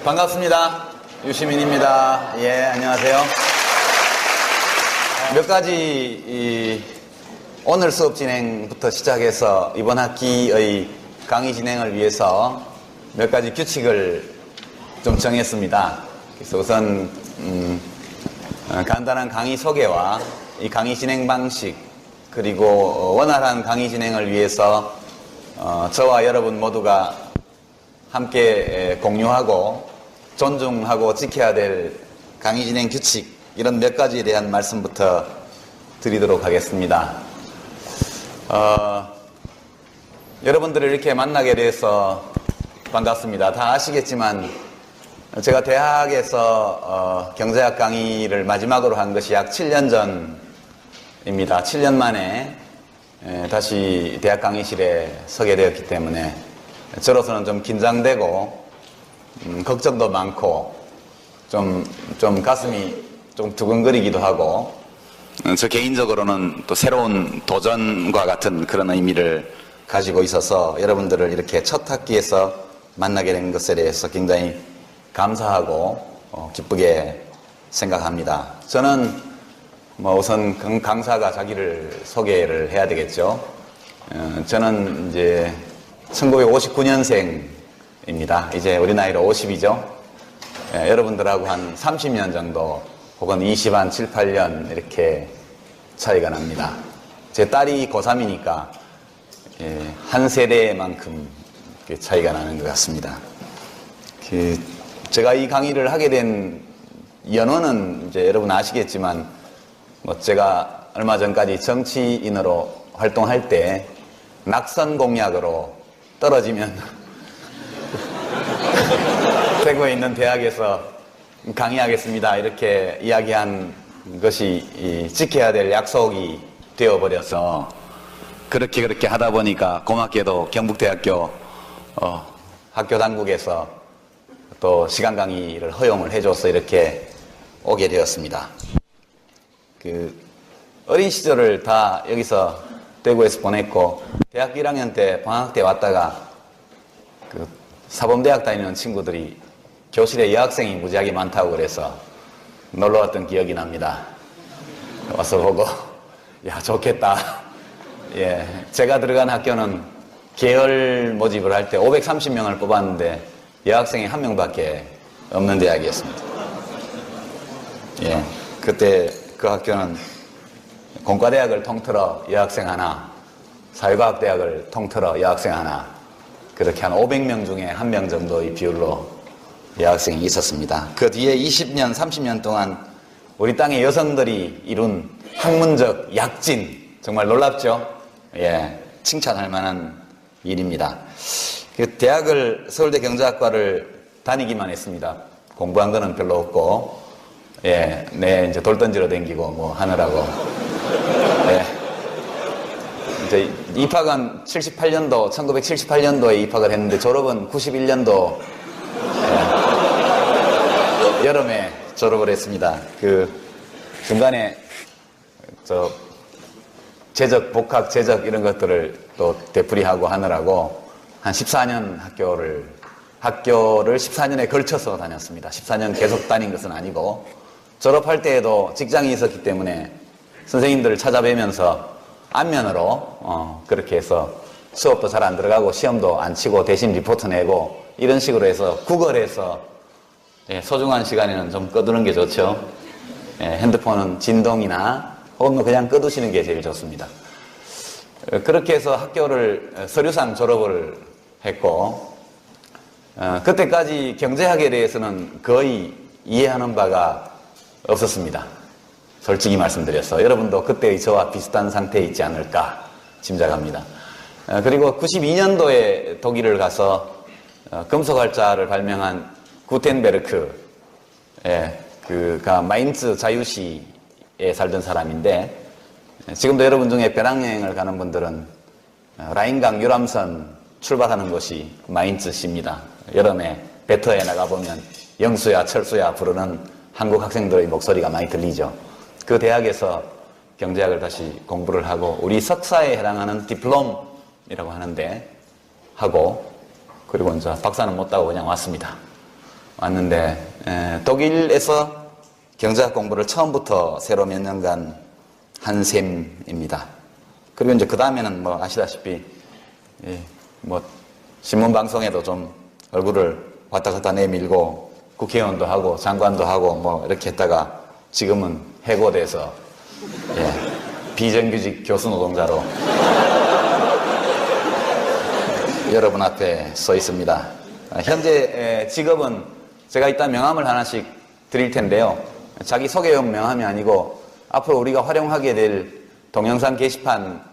반갑습니다. 유시민입니다. 예, 안녕하세요. 몇 가지 오늘 수업 진행부터 시작해서 이번 학기의 강의 진행을 위해서 몇 가지 규칙을 좀 정했습니다. 그래서 우선 간단한 강의 소개와 이 강의 진행 방식, 그리고 원활한 강의 진행을 위해서 저와 여러분 모두가 함께 공유하고 존중하고 지켜야 될 강의 진행 규칙, 이런 몇 가지에 대한 말씀부터 드리도록 하겠습니다. 여러분들을 이렇게 만나게 돼서 반갑습니다. 다 아시겠지만 제가 대학에서 경제학 강의를 마지막으로 한 것이 약 7년 전입니다. 7년 만에 다시 대학 강의실에 서게 되었기 때문에 저로서는 좀 긴장되고 걱정도 많고 좀 가슴이 좀 두근거리기도 하고, 저 개인적으로는 또 새로운 도전과 같은 그런 의미를 가지고 있어서 여러분들을 이렇게 첫 학기에서 만나게 된 것에 대해서 굉장히 감사하고 기쁘게 생각합니다. 저는 우선 강사가 자기를 소개를 해야 되겠죠. 저는 이제 1959년생입니다. 이제 우리 나이로 50이죠. 여러분들하고 한 30년 정도 혹은 20한 7, 8년 이렇게 차이가 납니다. 제 딸이 고3이니까 한 세대만큼 차이가 나는 것 같습니다. 제가 이 강의를 하게 된 연원은 이제 여러분 아시겠지만, 제가 얼마 전까지 정치인으로 활동할 때 낙선 공약으로 떨어지면 대구에 있는 대학에서 강의하겠습니다 이렇게 이야기한 것이 지켜야 될 약속이 되어버려서, 그렇게 하다 보니까 고맙게도 경북대학교 학교 당국에서 또 시간 강의를 허용을 해줘서 이렇게 오게 되었습니다. 어린 시절을 다 여기서 대구에서 보냈고, 대학교 1학년 때 방학 때 왔다가 사범대학 다니는 친구들이 교실에 여학생이 무지하게 많다고 그래서 놀러 왔던 기억이 납니다. 와서 보고 야, 좋겠다. 예, 제가 들어간 학교는 계열 모집을 할 때 530명을 뽑았는데 여학생이 1명밖에 없는 대학이었습니다. 예, 그때 그 학교는 공과대학을 통틀어 여학생 하나, 사회과학대학을 통틀어 여학생 하나, 그렇게 한 500명 중에 1명 정도의 비율로 여학생이 있었습니다. 그 뒤에 20년, 30년 동안 우리 땅의 여성들이 이룬 학문적 약진, 정말 놀랍죠? 예, 칭찬할 만한 일입니다. 대학을, 서울대 경제학과를 다니기만 했습니다. 공부한 거는 별로 없고, 예, 이제 돌 던지러 다니고 하느라고. 예. 이제 입학은 78년도, 1978년도에 입학을 했는데 졸업은 91년도 여름에 졸업을 했습니다. 중간에 재적, 복학, 재적 이런 것들을 또 되풀이하고 하느라고 한 14년 학교를 14년에 걸쳐서 다녔습니다. 14년 계속 다닌 것은 아니고, 졸업할 때에도 직장이 있었기 때문에 선생님들을 찾아뵈면서 안면으로 그렇게 해서 수업도 잘 안 들어가고 시험도 안 치고 대신 리포트 내고 이런 식으로 해서 구걸해서, 예, 소중한 시간에는 좀 꺼두는 게 좋죠. 예, 핸드폰은 진동이나 혹은 그냥 꺼두시는 게 제일 좋습니다. 그렇게 해서 학교를 서류상 졸업을 했고, 그때까지 경제학에 대해서는 거의 이해하는 바가 없었습니다. 솔직히 말씀드려서 여러분도 그때의 저와 비슷한 상태에 있지 않을까 짐작합니다. 그리고 92년도에 독일을 가서 금속활자를 발명한 구텐베르크, 그가 마인츠 자유시에 살던 사람인데, 지금도 여러분 중에 배낭여행을 가는 분들은 라인강 유람선 출발하는 곳이 마인츠시입니다. 여름에 배터에 나가보면 영수야 철수야 부르는 한국 학생들의 목소리가 많이 들리죠. 그 대학에서 경제학을 다시 공부를 하고 우리 석사에 해당하는 디플롬이라고 하는데 하고, 그리고 이제 박사는 못 따고 그냥 왔습니다. 왔는데, 독일에서 경제학 공부를 처음부터 새로 몇 년간 한 셈입니다. 그리고 이제 그 다음에는 뭐 아시다시피, 뭐, 신문방송에도 좀 얼굴을 왔다 갔다 내밀고 국회의원도 하고 장관도 하고 뭐 이렇게 했다가 지금은 해고돼서, 비정규직 교수 노동자로 여러분 앞에 서 있습니다. 현재 직업은 제가 이따 명함을 하나씩 드릴 텐데요. 자기 소개용 명함이 아니고 앞으로 우리가 활용하게 될 동영상 게시판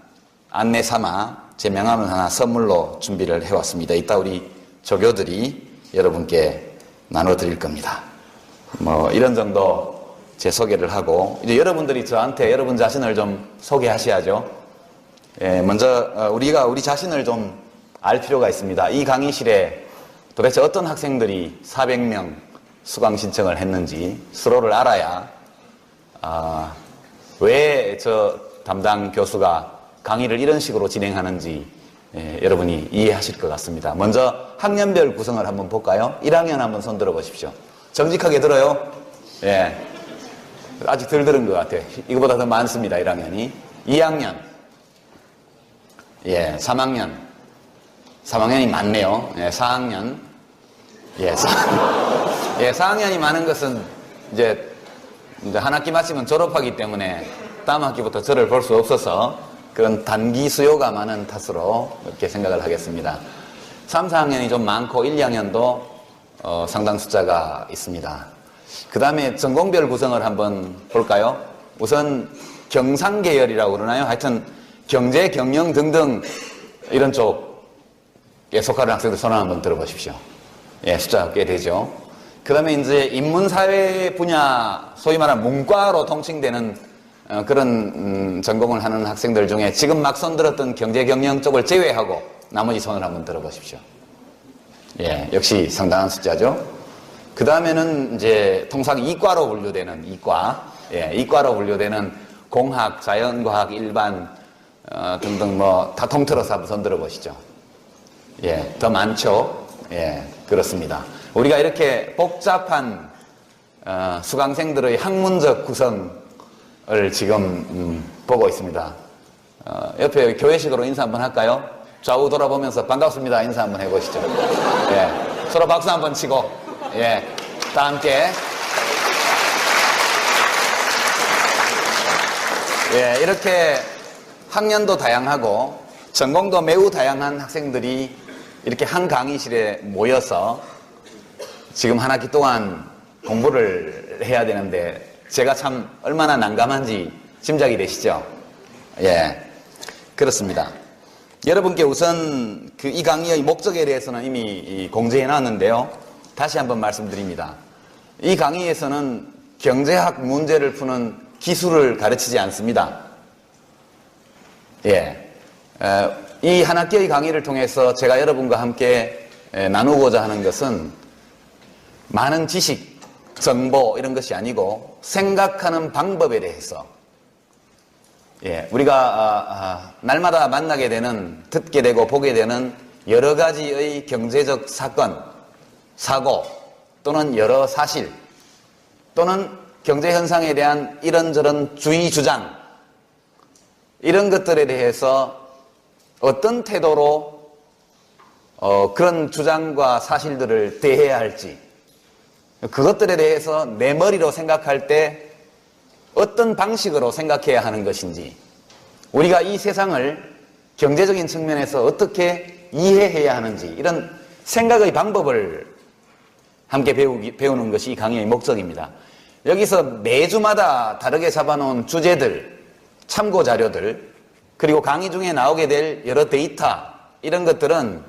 안내 삼아 제 명함을 하나 선물로 준비를 해왔습니다. 이따 우리 조교들이 여러분께 나눠드릴 겁니다. 뭐 이런 정도 제 소개를 하고 이제 여러분들이 저한테 여러분 자신을 좀 소개하셔야죠. 먼저 우리가 우리 자신을 좀 알 필요가 있습니다. 이 강의실에 도대체 어떤 학생들이 400명 수강 신청을 했는지 서로를 알아야 왜 저 담당 교수가 강의를 이런 식으로 진행하는지 여러분이 이해하실 것 같습니다. 먼저 학년별 구성을 한번 볼까요? 1학년 한번 손 들어 보십시오. 정직하게 들어요? 예. 아직 덜 들은 것 같아요. 이거보다 더 많습니다. 1학년이. 2학년. 예, 3학년. 3학년이 많네요. 예, 4학년. 예, 4학년이 많은 것은 이제 한 학기 마치면 졸업하기 때문에 다음 학기부터 저를 볼 수 없어서 그런 단기 수요가 많은 탓으로 이렇게 생각을 하겠습니다. 3, 4학년이 좀 많고 1, 2학년도 상당 숫자가 있습니다. 그 다음에 전공별 구성을 한번 볼까요? 우선 경상계열이라고 그러나요? 하여튼 경제, 경영 등등 이런 쪽에 속하는 학생들 손을 한번 들어보십시오. 예, 숫자가 꽤 되죠. 그 다음에 이제 인문사회 분야, 소위 말하는 문과로 통칭되는 그런 전공을 하는 학생들 중에 지금 막 손들었던 경제, 경영 쪽을 제외하고 나머지 손을 한번 들어보십시오. 예, 역시 상당한 숫자죠. 그 다음에는 이제 통상 이과로 분류되는 이과로 분류되는 공학, 자연과학, 일반 등등 뭐 다 통틀어서 한번 손 들어보시죠. 예, 더 많죠. 예, 그렇습니다. 우리가 이렇게 복잡한 수강생들의 학문적 구성을 지금 보고 있습니다. 옆에 교회식으로 인사 한번 할까요? 좌우 돌아보면서 반갑습니다 인사 한번 해보시죠. 예, 서로 박수 한번 치고 예, 다 함께 예, 이렇게 학년도 다양하고 전공도 매우 다양한 학생들이 이렇게 한 강의실에 모여서 지금 한 학기 동안 공부를 해야 되는데 제가 참 얼마나 난감한지 짐작이 되시죠? 예, 그렇습니다. 여러분께 우선 이 강의의 목적에 대해서는 이미 공지해 놨는데요. 다시 한번 말씀드립니다. 이 강의에서는 경제학 문제를 푸는 기술을 가르치지 않습니다. 예, 이 한 학기의 강의를 통해서 제가 여러분과 함께 나누고자 하는 것은 많은 지식, 정보 이런 것이 아니고 생각하는 방법에 대해서 예, 우리가 날마다 만나게 되는, 듣게 되고 보게 되는 여러 가지의 경제적 사건, 사고 또는 여러 사실 또는 경제 현상에 대한 이런저런 주의 주장 이런 것들에 대해서 어떤 태도로 그런 주장과 사실들을 대해야 할지 그것들에 대해서 내 머리로 생각할 때 어떤 방식으로 생각해야 하는 것인지 우리가 이 세상을 경제적인 측면에서 어떻게 이해해야 하는지 이런 생각의 방법을 함께 배우는 것이 이 강의의 목적입니다. 여기서 매주마다 다르게 잡아놓은 주제들, 참고 자료들 그리고 강의 중에 나오게 될 여러 데이터 이런 것들은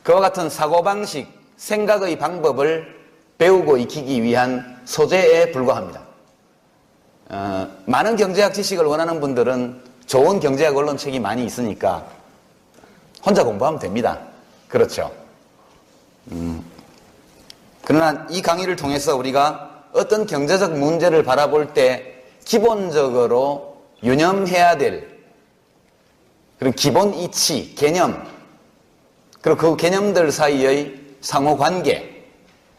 그와 같은 사고방식, 생각의 방법을 배우고 익히기 위한 소재에 불과합니다. 많은 경제학 지식을 원하는 분들은 좋은 경제학 언론책이 많이 있으니까 혼자 공부하면 됩니다. 그렇죠. 그러나 이 강의를 통해서 우리가 어떤 경제적 문제를 바라볼 때 기본적으로 유념해야 될 그런 기본 이치, 개념 그리고 그 개념들 사이의 상호관계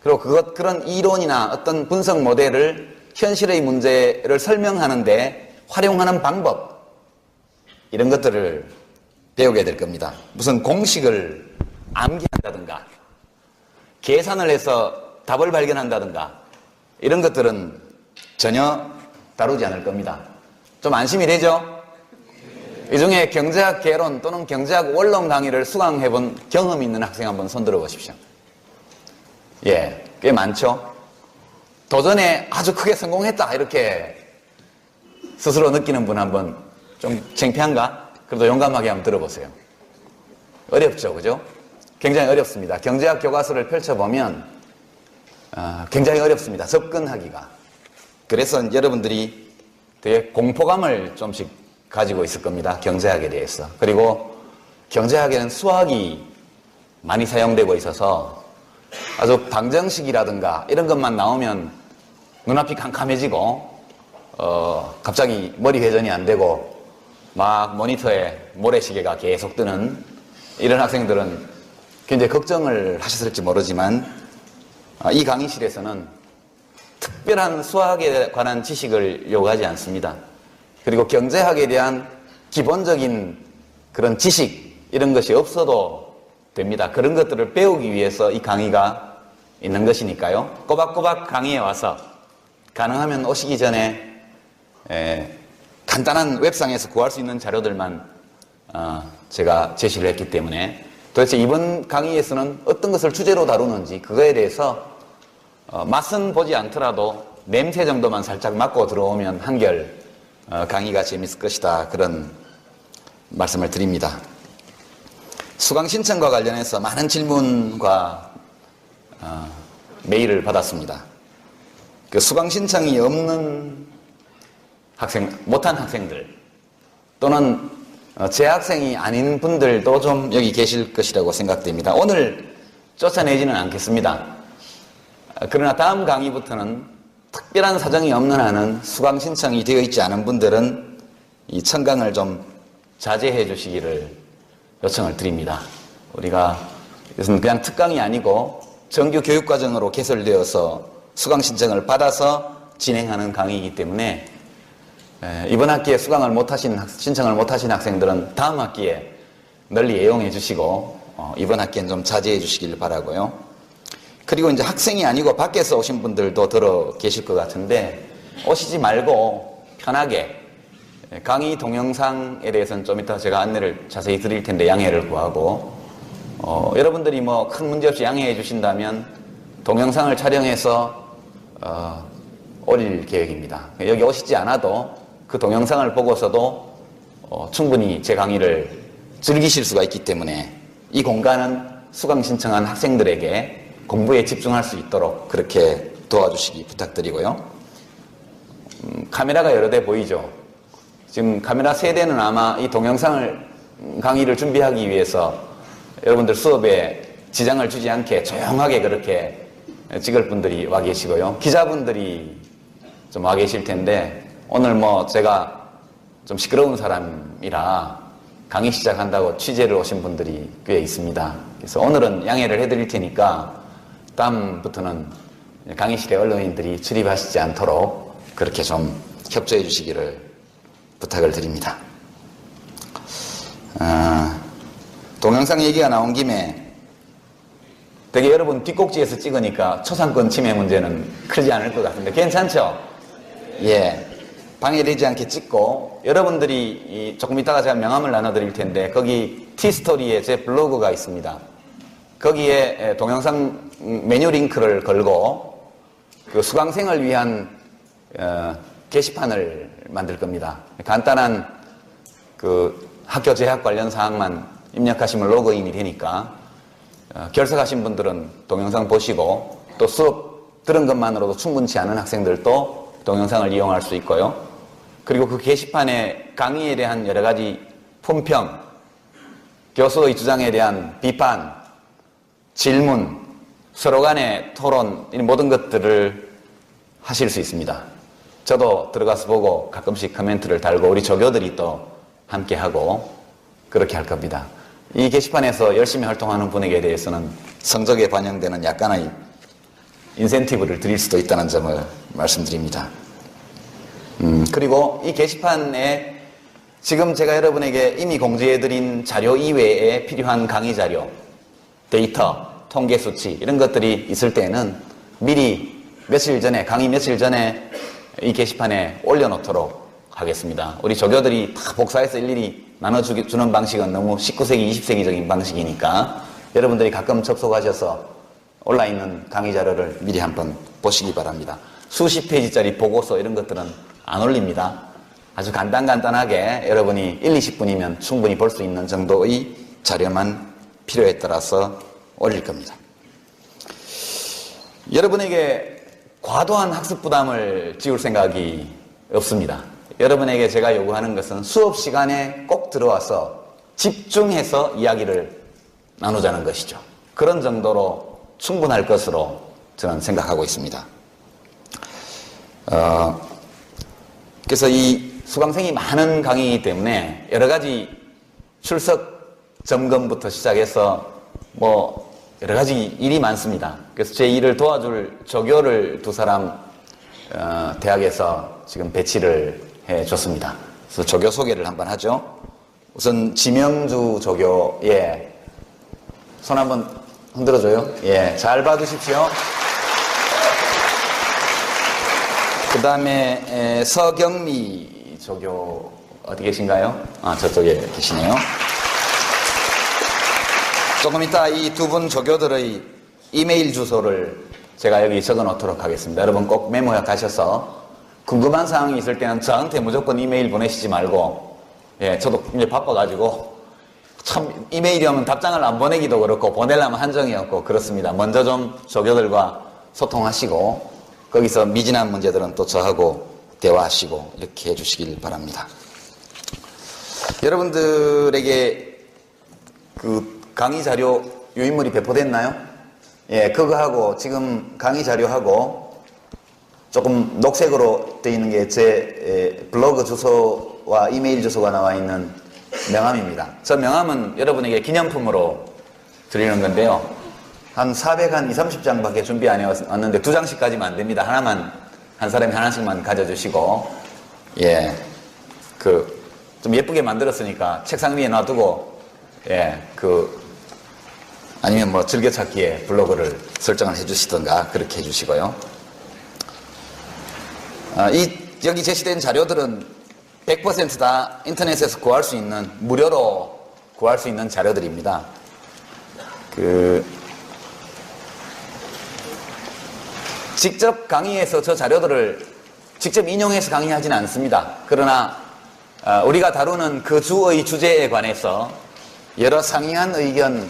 그리고 그런 이론이나 어떤 분석 모델을 현실의 문제를 설명하는데 활용하는 방법, 이런 것들을 배우게 될 겁니다. 무슨 공식을 암기한다든가, 계산을 해서 답을 발견한다든가, 이런 것들은 전혀 다루지 않을 겁니다. 좀 안심이 되죠? 이 중에 경제학 개론 또는 경제학 원론 강의를 수강해본 경험이 있는 학생 한번 손들어 보십시오. 예, 꽤 많죠? 도전에 아주 크게 성공했다, 이렇게 스스로 느끼는 분 한번 좀 창피한가? 그래도 용감하게 한번 들어보세요. 어렵죠, 그죠? 굉장히 어렵습니다. 경제학 교과서를 펼쳐보면 굉장히 어렵습니다. 접근하기가. 그래서 여러분들이 되게 공포감을 좀씩 가지고 있을 겁니다. 경제학에 대해서. 그리고 경제학에는 수학이 많이 사용되고 있어서 아주 방정식이라든가 이런 것만 나오면 눈앞이 캄캄해지고 갑자기 머리 회전이 안 되고 막 모니터에 모래시계가 계속 뜨는 이런 학생들은 굉장히 걱정을 하셨을지 모르지만 이 강의실에서는 특별한 수학에 관한 지식을 요구하지 않습니다. 그리고 경제학에 대한 기본적인 그런 지식 이런 것이 없어도 됩니다. 그런 것들을 배우기 위해서 이 강의가 있는 것이니까요. 꼬박꼬박 강의에 와서 가능하면 오시기 전에 간단한 웹상에서 구할 수 있는 자료들만 제가 제시를 했기 때문에 도대체 이번 강의에서는 어떤 것을 주제로 다루는지 그거에 대해서 맛은 보지 않더라도 냄새 정도만 살짝 맡고 들어오면 한결 강의가 재밌을 것이다, 그런 말씀을 드립니다. 수강 신청과 관련해서 많은 질문과 메일을 받았습니다. 그 수강 신청이 없는 학생, 못한 학생들 또는 재학생이 아닌 분들도 좀 여기 계실 것이라고 생각됩니다. 오늘 쫓아내지는 않겠습니다. 그러나 다음 강의부터는 특별한 사정이 없는 한은 수강 신청이 되어 있지 않은 분들은 이 청강을 좀 자제해 주시기를 요청을 드립니다. 우리가 이것은 그냥 특강이 아니고 정규 교육과정으로 개설되어서 수강 신청을 받아서 진행하는 강의이기 때문에 이번 학기에 신청을 못하신 학생들은 다음 학기에 널리 애용해 주시고 이번 학기엔 좀 자제해 주시길 바라고요. 그리고 이제 학생이 아니고 밖에서 오신 분들도 들어 계실 것 같은데 오시지 말고 편하게 강의 동영상에 대해서는 좀 이따 제가 안내를 자세히 드릴 텐데 양해를 구하고 여러분들이 뭐 큰 문제 없이 양해해 주신다면 동영상을 촬영해서 올릴 계획입니다. 여기 오시지 않아도 그 동영상을 보고서도 충분히 제 강의를 즐기실 수가 있기 때문에 이 공간은 수강 신청한 학생들에게 공부에 집중할 수 있도록 그렇게 도와주시기 부탁드리고요. 카메라가 여러 대 보이죠? 지금 카메라 3대는 아마 이 동영상을 강의를 준비하기 위해서 여러분들 수업에 지장을 주지 않게 조용하게 그렇게 찍을 분들이 와 계시고요. 기자분들이 좀 와 계실 텐데 오늘 뭐 제가 좀 시끄러운 사람이라 강의 시작한다고 취재를 오신 분들이 꽤 있습니다. 그래서 오늘은 양해를 해드릴 테니까 다음부터는 강의실에 언론인들이 출입하시지 않도록 그렇게 좀 협조해 주시기를 부탁을 드립니다. 동영상 얘기가 나온 김에 되게 여러분 뒷꼭지에서 찍으니까 초상권 침해 문제는 크지 않을 것 같은데 괜찮죠? 예. 방해되지 않게 찍고 여러분들이 조금 이따가 제가 명함을 나눠드릴 텐데 거기 티스토리에 제 블로그가 있습니다. 거기에 동영상 메뉴 링크를 걸고 그 수강생을 위한 게시판을 만들 겁니다. 간단한 그 학교 재학 관련 사항만 입력하시면 로그인이 되니까 결석하신 분들은 동영상 보시고 또 수업 들은 것만으로도 충분치 않은 학생들도 동영상을 이용할 수 있고요. 그리고 그 게시판에 강의에 대한 여러 가지 품평, 교수의 주장에 대한 비판, 질문, 서로 간의 토론, 이 모든 것들을 하실 수 있습니다. 저도 들어가서 보고 가끔씩 코멘트를 달고 우리 조교들이 또 함께 하고 그렇게 할 겁니다. 이 게시판에서 열심히 활동하는 분에게 대해서는 성적에 반영되는 약간의 인센티브를 드릴 수도 있다는 점을 말씀드립니다. 그리고 이 게시판에 지금 제가 여러분에게 이미 공지해드린 자료 이외에 필요한 강의 자료, 데이터, 통계 수치 이런 것들이 있을 때는 미리 며칠 전에, 강의 며칠 전에 이 게시판에 올려놓도록 하겠습니다. 우리 조교들이 다 복사해서 일일이 나눠주는 방식은 너무 19세기, 20세기적인 방식이니까 여러분들이 가끔 접속하셔서 올라있는 강의 자료를 미리 한번 보시기 바랍니다. 수십 페이지짜리 보고서 이런 것들은 안 올립니다. 아주 간단하게 여러분이 1, 20분이면 충분히 볼 수 있는 정도의 자료만 필요에 따라서 올릴 겁니다. 여러분에게 과도한 학습 부담을 지울 생각이 없습니다. 여러분에게 제가 요구하는 것은 수업 시간에 꼭 들어와서 집중해서 이야기를 나누자는 것이죠. 그런 정도로 충분할 것으로 저는 생각하고 있습니다. 그래서 이 수강생이 많은 강의이기 때문에 여러 가지 출석 점검부터 시작해서 뭐 여러 가지 일이 많습니다. 그래서 제 일을 도와줄 조교를 두 사람 대학에서 지금 배치를 해줬습니다. 그래서 조교 소개를 한번 하죠. 우선 지명주 조교, 예, 손 한번 흔들어줘요. 예, 잘 봐두십시오. 그 다음에 서경미 조교 어디 계신가요? 아, 저쪽에 계시네요. 조금 이따 이 두 분 조교들의 이메일 주소를 제가 여기 적어 놓도록 하겠습니다. 여러분 꼭 메모해 가셔서 궁금한 사항이 있을 때는 저한테 무조건 이메일 보내시지 말고, 예, 저도 이제 바빠가지고 참 이메일이 오면 답장을 안 보내기도 그렇고 보내려면 한정이 없고 그렇습니다. 먼저 좀 조교들과 소통하시고 거기서 미진한 문제들은 또 저하고 대화하시고 이렇게 해주시길 바랍니다. 여러분들에게 그 강의 자료 유인물이 배포됐나요? 예, 그거하고 지금 강의 자료하고 조금 녹색으로 되어 있는 게 제 블로그 주소와 이메일 주소가 나와 있는 명함입니다. 저 명함은 여러분에게 기념품으로 드리는 건데요. 한 430장 밖에 준비 안 해왔는데 2장씩 가지면 안 됩니다. 하나만, 한 사람이 하나씩만 가져주시고, 예, 좀 예쁘게 만들었으니까 책상 위에 놔두고, 예, 아니면 뭐 즐겨찾기에 블로그를 설정을 해주시던가 그렇게 해주시고요. 여기 제시된 자료들은 100% 다 인터넷에서 구할 수 있는, 무료로 구할 수 있는 자료들입니다. 직접 강의에서 저 자료들을 직접 인용해서 강의하지는 않습니다. 그러나 우리가 다루는 그 주의 주제에 관해서 여러 상이한 의견을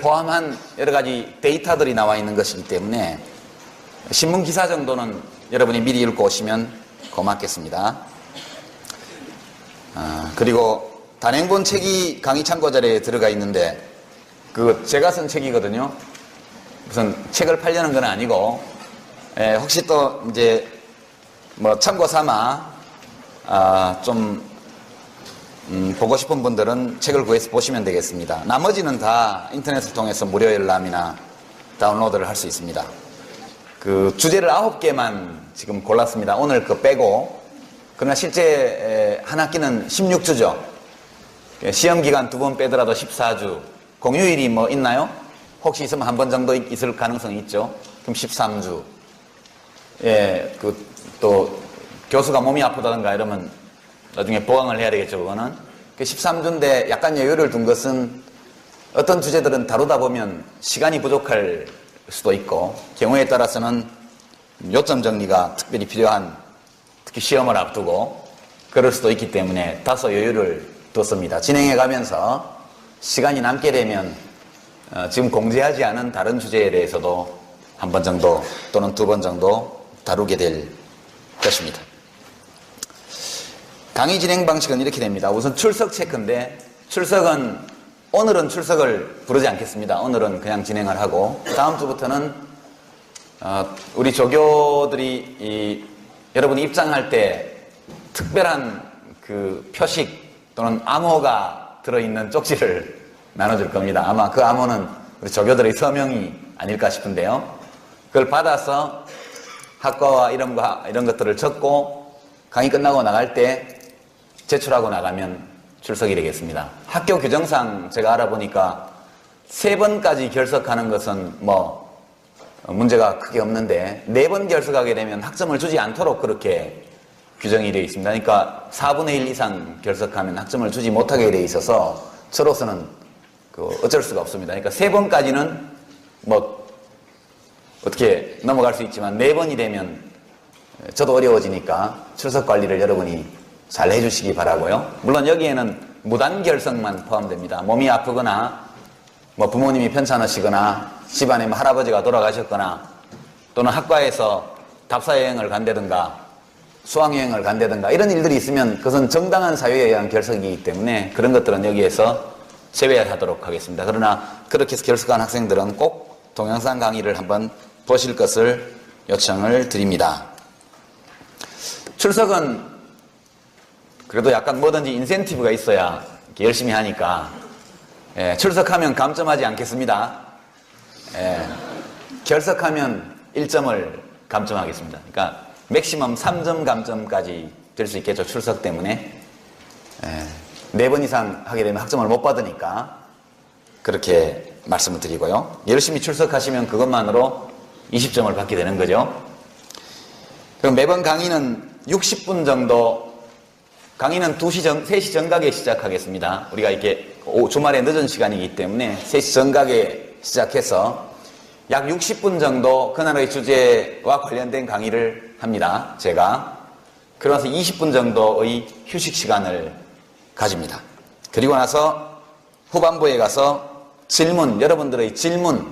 포함한 여러 가지 데이터들이 나와 있는 것이기 때문에 신문 기사 정도는 여러분이 미리 읽고 오시면 고맙겠습니다. 그리고 단행본 책이 강의 참고 자료에 들어가 있는데 제가 쓴 책이거든요. 무슨 책을 팔려는 건 아니고, 혹시 또 이제 뭐 참고 삼아 보고 싶은 분들은 책을 구해서 보시면 되겠습니다. 나머지는 다 인터넷을 통해서 무료 열람이나 다운로드를 할 수 있습니다. 주제를 9개만 지금 골랐습니다. 오늘 빼고. 그러나 실제 한 학기는 16주죠. 시험기간 2번 빼더라도 14주. 공휴일이 뭐 있나요? 혹시 있으면 한 번 정도 있을 가능성이 있죠. 그럼 13주. 예, 또 교수가 몸이 아프다든가 이러면 나중에 보강을 해야 되겠죠, 그거는. 13주인데 약간 여유를 둔 것은 어떤 주제들은 다루다 보면 시간이 부족할 수도 있고, 경우에 따라서는 요점 정리가 특별히 필요한, 특히 시험을 앞두고 그럴 수도 있기 때문에 다소 여유를 뒀습니다. 진행해 가면서 시간이 남게 되면 지금 공지하지 않은 다른 주제에 대해서도 한 번 정도 또는 2번 정도 다루게 될 것입니다. 강의 진행 방식은 이렇게 됩니다. 우선 출석 체크인데, 오늘은 출석을 부르지 않겠습니다. 오늘은 그냥 진행을 하고, 다음 주부터는 우리 조교들이 여러분이 입장할 때 특별한 표식 또는 암호가 들어있는 쪽지를 나눠줄 겁니다. 아마 그 암호는 우리 조교들의 서명이 아닐까 싶은데요. 그걸 받아서 학과와 이름과 이런 것들을 적고 강의 끝나고 나갈 때 제출하고 나가면 출석이 되겠습니다. 학교 규정상 제가 알아보니까 3번까지 결석하는 것은 뭐 문제가 크게 없는데 4번 결석하게 되면 학점을 주지 않도록 그렇게 규정이 되어 있습니다. 그러니까 4분의 1 이상 결석하면 학점을 주지 못하게 되어 있어서 저로서는 어쩔 수가 없습니다. 그러니까 3번까지는 뭐 어떻게 넘어갈 수 있지만 4번이 되면 저도 어려워지니까 출석 관리를 여러분이 잘 해주시기 바라고요. 물론 여기에는 무단결석만 포함됩니다. 몸이 아프거나 뭐 부모님이 편찮으시거나 집안에 뭐 할아버지가 돌아가셨거나 또는 학과에서 답사여행을 간다든가 수학여행을 간다든가 이런 일들이 있으면 그것은 정당한 사유에 의한 결석이기 때문에 그런 것들은 여기에서 제외하도록 하겠습니다. 그러나 그렇게 해서 결석한 학생들은 꼭 동영상 강의를 한번 보실 것을 요청을 드립니다. 출석은 그래도 약간 뭐든지 인센티브가 있어야 이렇게 열심히 하니까 출석하면 감점하지 않겠습니다. 결석하면 1점을 감점하겠습니다. 그러니까 맥시멈 3점 감점까지 될 수 있겠죠. 출석 때문에 4번 이상 하게 되면 학점을 못 받으니까 그렇게 말씀을 드리고요. 열심히 출석하시면 그것만으로 20점을 받게 되는 거죠. 그럼 매번 강의는 60분 정도, 강의는 3시 정각에 시작하겠습니다. 우리가 이렇게 주말에 늦은 시간이기 때문에 3시 정각에 시작해서 약 60분 정도 그날의 주제와 관련된 강의를 합니다. 제가. 그러면서 20분 정도의 휴식 시간을 가집니다. 그리고 나서 후반부에 가서 질문, 여러분들의 질문,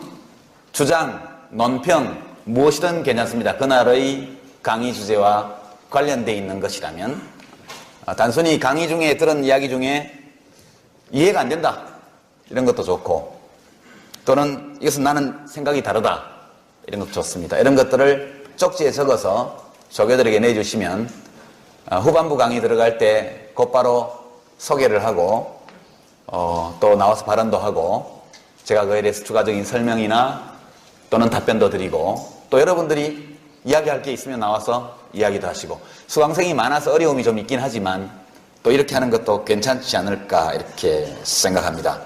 주장, 논평, 무엇이든 괜찮습니다. 그날의 강의 주제와 관련되어 있는 것이라면 단순히 강의 중에 들은 이야기 중에 이해가 안 된다 이런 것도 좋고 또는 이것은 나는 생각이 다르다 이런 것도 좋습니다. 이런 것들을 쪽지에 적어서 조교들에게 내주시면 후반부 강의 들어갈 때 곧바로 소개를 하고 또 나와서 발언도 하고 제가 그에 대해서 추가적인 설명이나 또는 답변도 드리고 또 여러분들이 이야기할 게 있으면 나와서 이야기도 하시고 수강생이 많아서 어려움이 좀 있긴 하지만 또 이렇게 하는 것도 괜찮지 않을까 이렇게 생각합니다.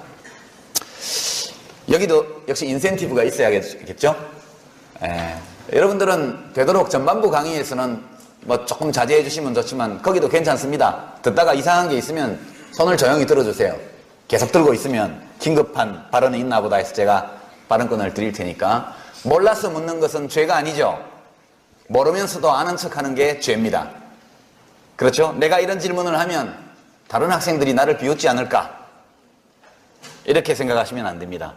여기도 역시 인센티브가 있어야겠죠? 여러분들은 되도록 전반부 강의에서는 뭐 조금 자제해 주시면 좋지만 거기도 괜찮습니다. 듣다가 이상한 게 있으면 손을 조용히 들어주세요. 계속 들고 있으면 긴급한 발언이 있나 보다 해서 제가 발언권을 드릴 테니까 몰라서 묻는 것은 죄가 아니죠. 모르면서도 아는 척하는 게 죄입니다. 그렇죠? 내가 이런 질문을 하면 다른 학생들이 나를 비웃지 않을까? 이렇게 생각하시면 안 됩니다.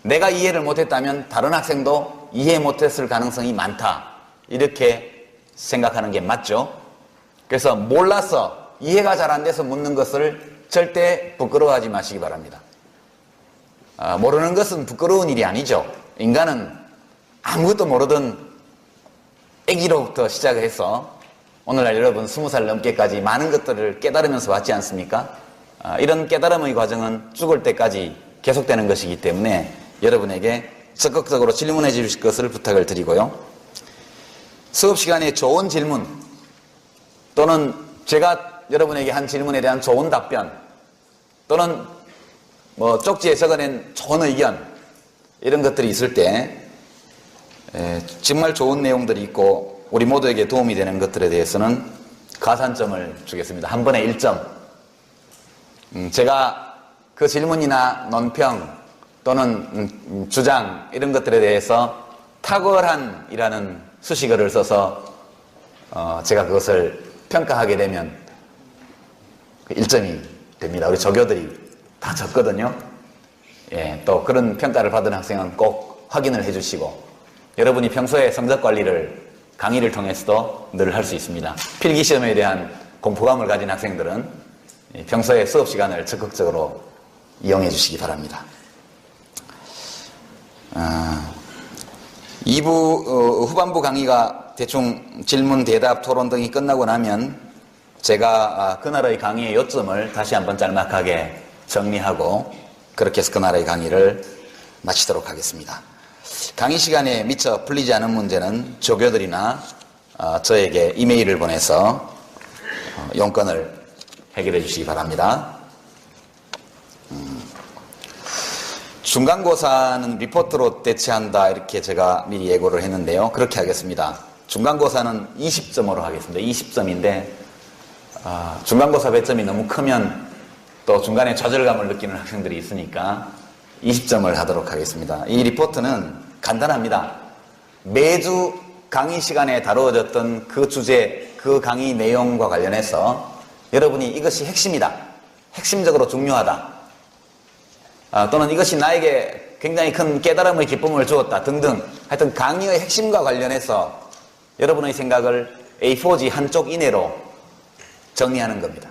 내가 이해를 못했다면 다른 학생도 이해 못했을 가능성이 많다. 이렇게 생각하는 게 맞죠? 그래서 몰라서 이해가 잘 안 돼서 묻는 것을 절대 부끄러워하지 마시기 바랍니다. 모르는 것은 부끄러운 일이 아니죠. 인간은 아무것도 모르던 아기로부터 시작을 해서 오늘날 여러분 20살 넘게까지 많은 것들을 깨달으면서 왔지 않습니까? 이런 깨달음의 과정은 죽을 때까지 계속되는 것이기 때문에 여러분에게 적극적으로 질문해 주실 것을 부탁을 드리고요. 수업 시간에 좋은 질문 또는 제가 여러분에게 한 질문에 대한 좋은 답변 또는 뭐 쪽지에 적어낸 좋은 의견 이런 것들이 있을 때 정말 좋은 내용들이 있고 우리 모두에게 도움이 되는 것들에 대해서는 가산점을 주겠습니다. 한 번에 1점. 제가 그 질문이나 논평 또는 주장 이런 것들에 대해서 탁월한이라는 수식어를 써서 제가 그것을 평가하게 되면 1점이 됩니다. 우리 조교들이 다 적거든요. 또 그런 평가를 받은 학생은 꼭 확인을 해주시고 여러분이 평소에 성적 관리를 강의를 통해서도 늘 할 수 있습니다. 필기시험에 대한 공포감을 가진 학생들은 평소에 수업 시간을 적극적으로 이용해 주시기 바랍니다. 2부 후반부 강의가 대충 질문, 대답, 토론 등이 끝나고 나면 제가 그날의 강의의 요점을 다시 한번 짤막하게 정리하고 그렇게 해서 그날의 강의를 마치도록 하겠습니다. 강의 시간에 미처 풀리지 않은 문제는 조교들이나 저에게 이메일을 보내서 용건을 해결해 주시기 바랍니다. 중간고사는 리포트로 대체한다 이렇게 제가 미리 예고를 했는데요. 그렇게 하겠습니다. 중간고사는 20점으로 하겠습니다. 20점인데 중간고사 배점이 너무 크면 또 중간에 좌절감을 느끼는 학생들이 있으니까 20점을 하도록 하겠습니다. 이 리포트는 간단합니다. 매주 강의 시간에 다루어졌던 그 주제, 그 강의 내용과 관련해서 여러분이 이것이 핵심이다, 핵심적으로 중요하다, 또는 이것이 나에게 굉장히 큰 깨달음의 기쁨을 주었다 등등 하여튼 강의의 핵심과 관련해서 여러분의 생각을 A4지 한쪽 이내로 정리하는 겁니다.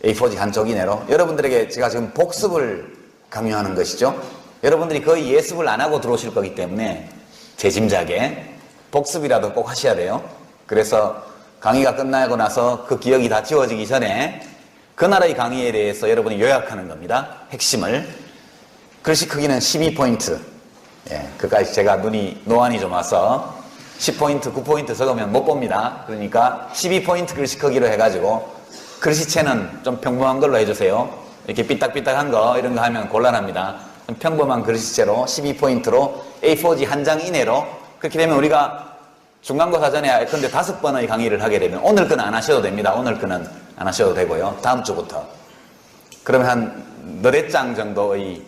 A4지 한쪽 이내로 여러분들에게 제가 지금 복습을 강요하는 것이죠. 여러분들이 거의 예습을 안 하고 들어오실 거기 때문에 제 짐작에 복습이라도 꼭 하셔야 돼요. 그래서 강의가 끝나고 나서 그 기억이 다 지워지기 전에 그날의 강의에 대해서 여러분이 요약하는 겁니다. 핵심을. 글씨 크기는 12포인트. 그까지 제가 노안이 좀 와서 10포인트, 9포인트 적으면 못 봅니다. 그러니까 12포인트 글씨 크기로 해가지고 글씨체는 좀 평범한 걸로 해주세요. 이렇게 삐딱삐딱한 거 이런 거 하면 곤란합니다. 좀 평범한 글씨체로 12포인트로 A4지 한 장 이내로. 그렇게 되면 우리가 중간고사 전에 근데 5번의 강의를 하게 되면 오늘 거는 안 하셔도 됩니다. 오늘 거는 안 하셔도 되고요. 다음 주부터. 그러면 한 4장 정도의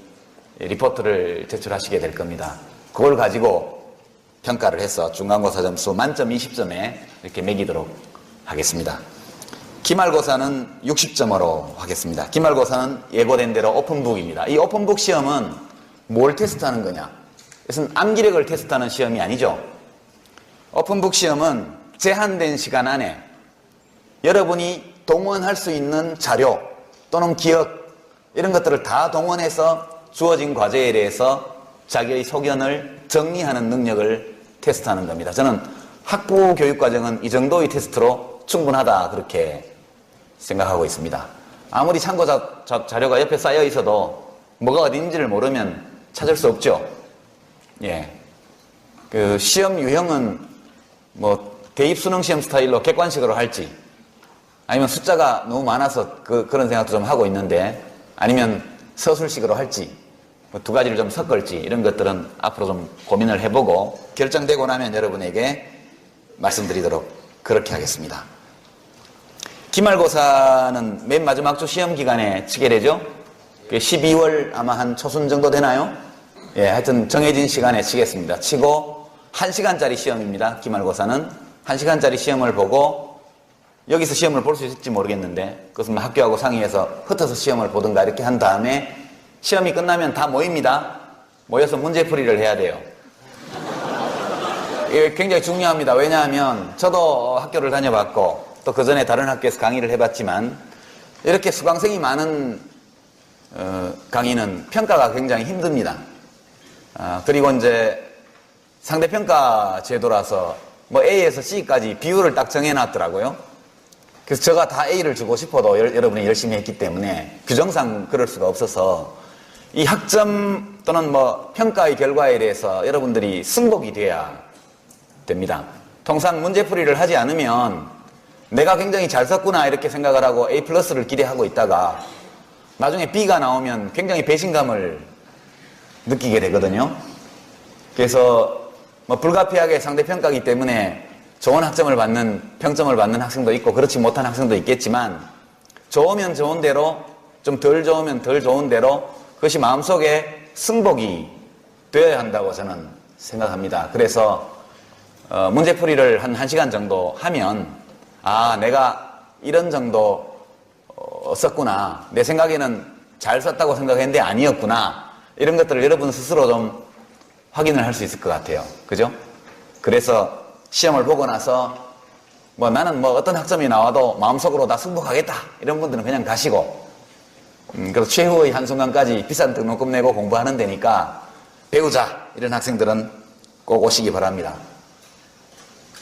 리포트를 제출하시게 될 겁니다. 그걸 가지고 평가를 해서 중간고사 점수 만점 20점에 이렇게 매기도록 하겠습니다. 기말고사는 60점으로 하겠습니다. 기말고사는 예고된 대로 오픈북입니다. 이 오픈북 시험은 뭘 테스트하는 거냐? 이것은 암기력을 테스트하는 시험이 아니죠. 오픈북 시험은 제한된 시간 안에 여러분이 동원할 수 있는 자료 또는 기억 이런 것들을 다 동원해서 주어진 과제에 대해서 자기의 소견을 정리하는 능력을 테스트하는 겁니다. 저는 학부 교육과정은 이 정도의 테스트로 충분하다 그렇게 생각하고 있습니다. 아무리 참고 자료가 옆에 쌓여 있어도 뭐가 어딘지를 모르면 찾을 수 없죠. 그 시험 유형은 뭐 대입 수능 시험 스타일로 객관식으로 할지 아니면 숫자가 너무 많아서 그런 생각도 좀 하고 있는데 아니면 서술식으로 할지 뭐 2가지를 좀 섞을지 이런 것들은 앞으로 좀 고민을 해보고 결정되고 나면 여러분에게 말씀드리도록 그렇게 하겠습니다. 기말고사는 맨 마지막 주 시험 기간에 치게 되죠. 12월 아마 한 초순 정도 되나요? 하여튼 정해진 시간에 치겠습니다. 치고 1시간짜리 시험입니다. 기말고사는 1시간짜리 시험을 보고 여기서 시험을 볼 수 있을지 모르겠는데 그것은 학교하고 상의해서 흩어서 시험을 보든가 이렇게 한 다음에 시험이 끝나면 다 모입니다. 모여서 문제풀이를 해야 돼요. 이게 굉장히 중요합니다. 왜냐하면 저도 학교를 다녀봤고 또 그 전에 다른 학교에서 강의를 해봤지만 이렇게 수강생이 많은 강의는 평가가 굉장히 힘듭니다. 그리고 이제 상대평가 제도라서 뭐 A에서 C까지 비율을 딱 정해놨더라고요. 그래서 제가 다 A를 주고 싶어도 여러분이 열심히 했기 때문에 규정상 그럴 수가 없어서 이 학점 또는 뭐 평가의 결과에 대해서 여러분들이 승복이 돼야 됩니다. 통상 문제풀이를 하지 않으면 내가 굉장히 잘 썼구나 이렇게 생각을 하고 A 플러스를 기대하고 있다가 나중에 B가 나오면 굉장히 배신감을 느끼게 되거든요. 그래서 뭐 불가피하게 상대평가이기 때문에 좋은 학점을 받는, 평점을 받는 학생도 있고 그렇지 못한 학생도 있겠지만 좋으면 좋은 대로 좀 덜 좋으면 덜 좋은 대로 그것이 마음속에 승복이 되어야 한다고 저는 생각합니다. 그래서 문제풀이를 한 1시간 정도 하면 내가 이런 정도 썼구나. 내 생각에는 잘 썼다고 생각했는데 아니었구나. 이런 것들을 여러분 스스로 좀 확인을 할 수 있을 것 같아요. 그죠? 그래서 시험을 보고 나서 뭐 나는 뭐 어떤 학점이 나와도 마음속으로 다 승복하겠다. 이런 분들은 그냥 가시고 그래서 최후의 한순간까지 비싼 등록금 내고 공부하는 데니까 배우자 이런 학생들은 꼭 오시기 바랍니다.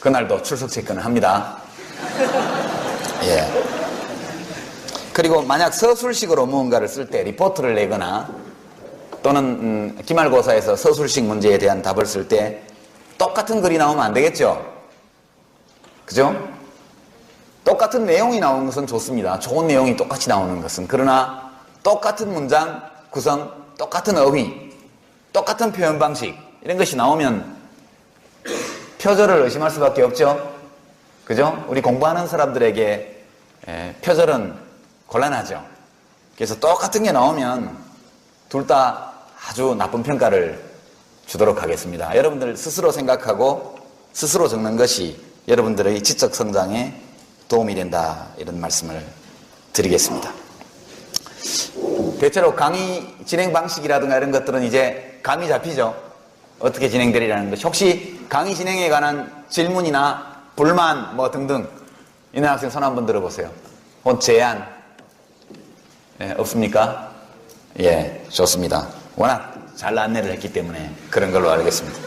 그날도 출석 체크는 합니다. 그리고 만약 서술식으로 무언가를 쓸 때 리포트를 내거나 또는 기말고사에서 서술식 문제에 대한 답을 쓸 때 똑같은 글이 나오면 안 되겠죠? 그죠? 똑같은 내용이 나오는 것은 좋습니다. 좋은 내용이 똑같이 나오는 것은. 그러나 똑같은 문장 구성, 똑같은 어휘, 똑같은 표현 방식 이런 것이 나오면 표절을 의심할 수밖에 없죠? 그죠? 우리 공부하는 사람들에게 표절은 곤란하죠. 그래서 똑같은 게 나오면 둘 다 아주 나쁜 평가를 주도록 하겠습니다. 여러분들 스스로 생각하고 스스로 적는 것이 여러분들의 지적 성장에 도움이 된다, 이런 말씀을 드리겠습니다. 대체로 강의 진행 방식이라든가 이런 것들은 이제 감이 잡히죠. 어떻게 진행되리라는 것이. 혹시 강의 진행에 관한 질문이나 불만 뭐 등등 있는 학생 손 한번 들어보세요. 혹은 제안 없습니까? 예, 좋습니다. 워낙 잘 안내를 했기 때문에 그런 걸로 알겠습니다.